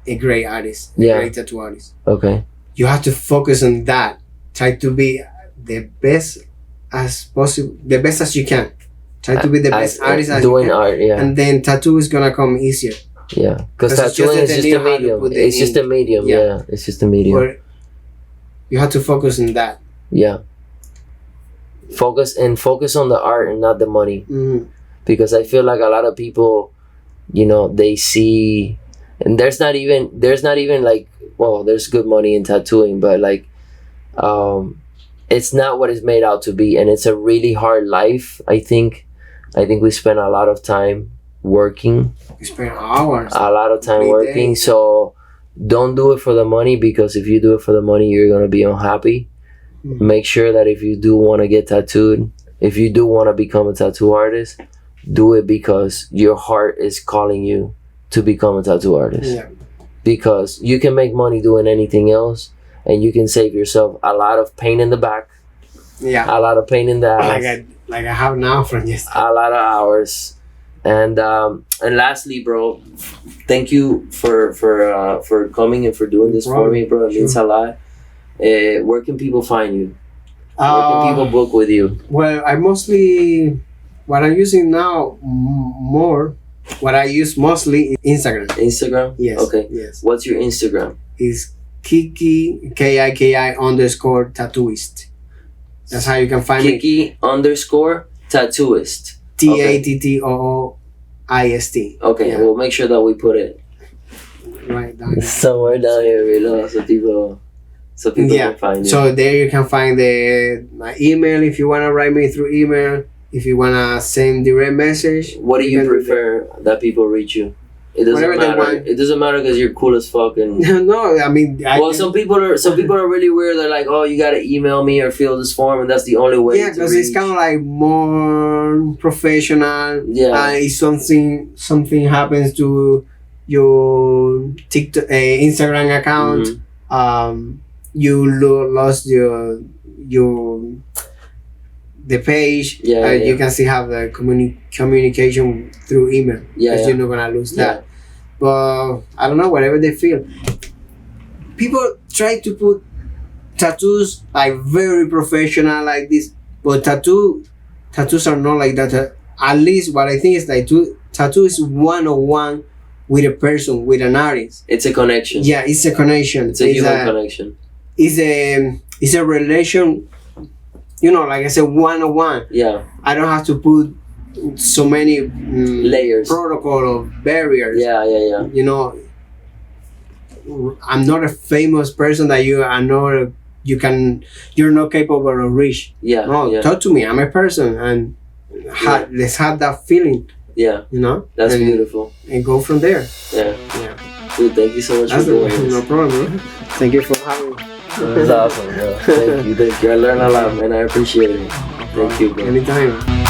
S2: a great artist,
S1: Yeah.
S2: a great tattoo artist.
S1: Okay.
S2: You have to focus on that. Try to be the best as possible, the best as you can. Try to be the best artist as you
S1: doing
S2: can.
S1: art. Yeah.
S2: And then tattoo is gonna come easier.
S1: Yeah. Because
S2: 'Cause it's just
S1: tattooing
S2: that
S1: is
S2: they
S1: just
S2: knew
S1: a
S2: how to
S1: medium.
S2: put the
S1: It's just a
S2: ink.
S1: medium.
S2: Yeah.
S1: Yeah. It's just a medium.
S2: Or you have to focus on that.
S1: Yeah. Focus on the art and not the money.
S2: Mhm.
S1: Because I feel like a lot of people, they see, and there's not even like, well, there's good money in tattooing, but like, it's not what it's made out to be, and it's a really hard life. I think we spend a lot of time working,
S2: You spend hours.
S1: a lot of time
S2: Every
S1: working.
S2: day.
S1: So don't do it for the money, because if you do it for the money, you're gonna be unhappy.
S2: Mhm.
S1: Make sure that if you do want to get tattooed, if you do want to become a tattoo artist, do it because your heart is calling you to become a tattoo artist.
S2: Yeah.
S1: Because you can make money doing anything else, and you can save yourself a lot of pain in the back,
S2: Yeah.
S1: a lot of pain in the ass,
S2: Like I have now from yesterday.
S1: a lot of hours. And lastly, bro, thank you for coming and for doing this for me, bro. It means a lot. Where can people find you? Where can people book with you?
S2: Well, what I'm using now more, what I use mostly is Instagram.
S1: Instagram?
S2: Yes.
S1: Okay.
S2: Yes.
S1: What's your Instagram?
S2: Is Kiki KIKI _tattooist. That's how you can find me.
S1: Kiki _tattooist.
S2: TATTOOIST.
S1: Okay,
S2: Yeah.
S1: we'll make sure that we put it
S2: Right down here.
S1: somewhere down here below so people
S2: Yeah.
S1: can find you.
S2: So there you can find my email if you wanna write me through email. If you wanna send direct message.
S1: What do you
S2: can
S1: prefer that people reach you? It doesn't
S2: Whatever they
S1: matter.
S2: want.
S1: It doesn't matter because you're cool as fuck. And
S2: No, I mean.
S1: some people are really weird. They're like, oh, you gotta email me or fill this form, and that's the only way.
S2: Yeah,
S1: to
S2: because it's
S1: reach.
S2: kind of like more professional.
S1: Yeah.
S2: If something happens to your TikTok, Instagram account,
S1: Mhm.
S2: you lost the page.
S1: Yeah, yeah.
S2: You can still have the communication through email.
S1: Yeah,
S2: because
S1: yeah.
S2: you're not gonna lose that. But I don't know, whatever they feel. People try to put tattoos like very professional like this, but tattoos are not like that. At least what I think is like tattoo is one-on-one with a person, with an artist.
S1: It's a connection.
S2: Yeah, it's a connection.
S1: It's a human connection.
S2: It's a relation. Like I said, one-on-one.
S1: Yeah.
S2: I don't have to put so many
S1: Layers.
S2: protocol or barriers.
S1: Yeah.
S2: I'm not a famous person that you're not capable of reach.
S1: Yeah.
S2: No,
S1: Yeah.
S2: talk to me. I'm a person, and let's have that feeling.
S1: Yeah. That's
S2: and,
S1: beautiful.
S2: and go from there.
S1: Yeah.
S2: Yeah,
S1: Dude, thank you so much
S2: that's
S1: for doing this.
S2: no problem, bro. Thank you for having me.
S1: That's awesome, bro. Thank you. I learned a lot, man. I appreciate it. Thank you, bro.
S2: Anytime.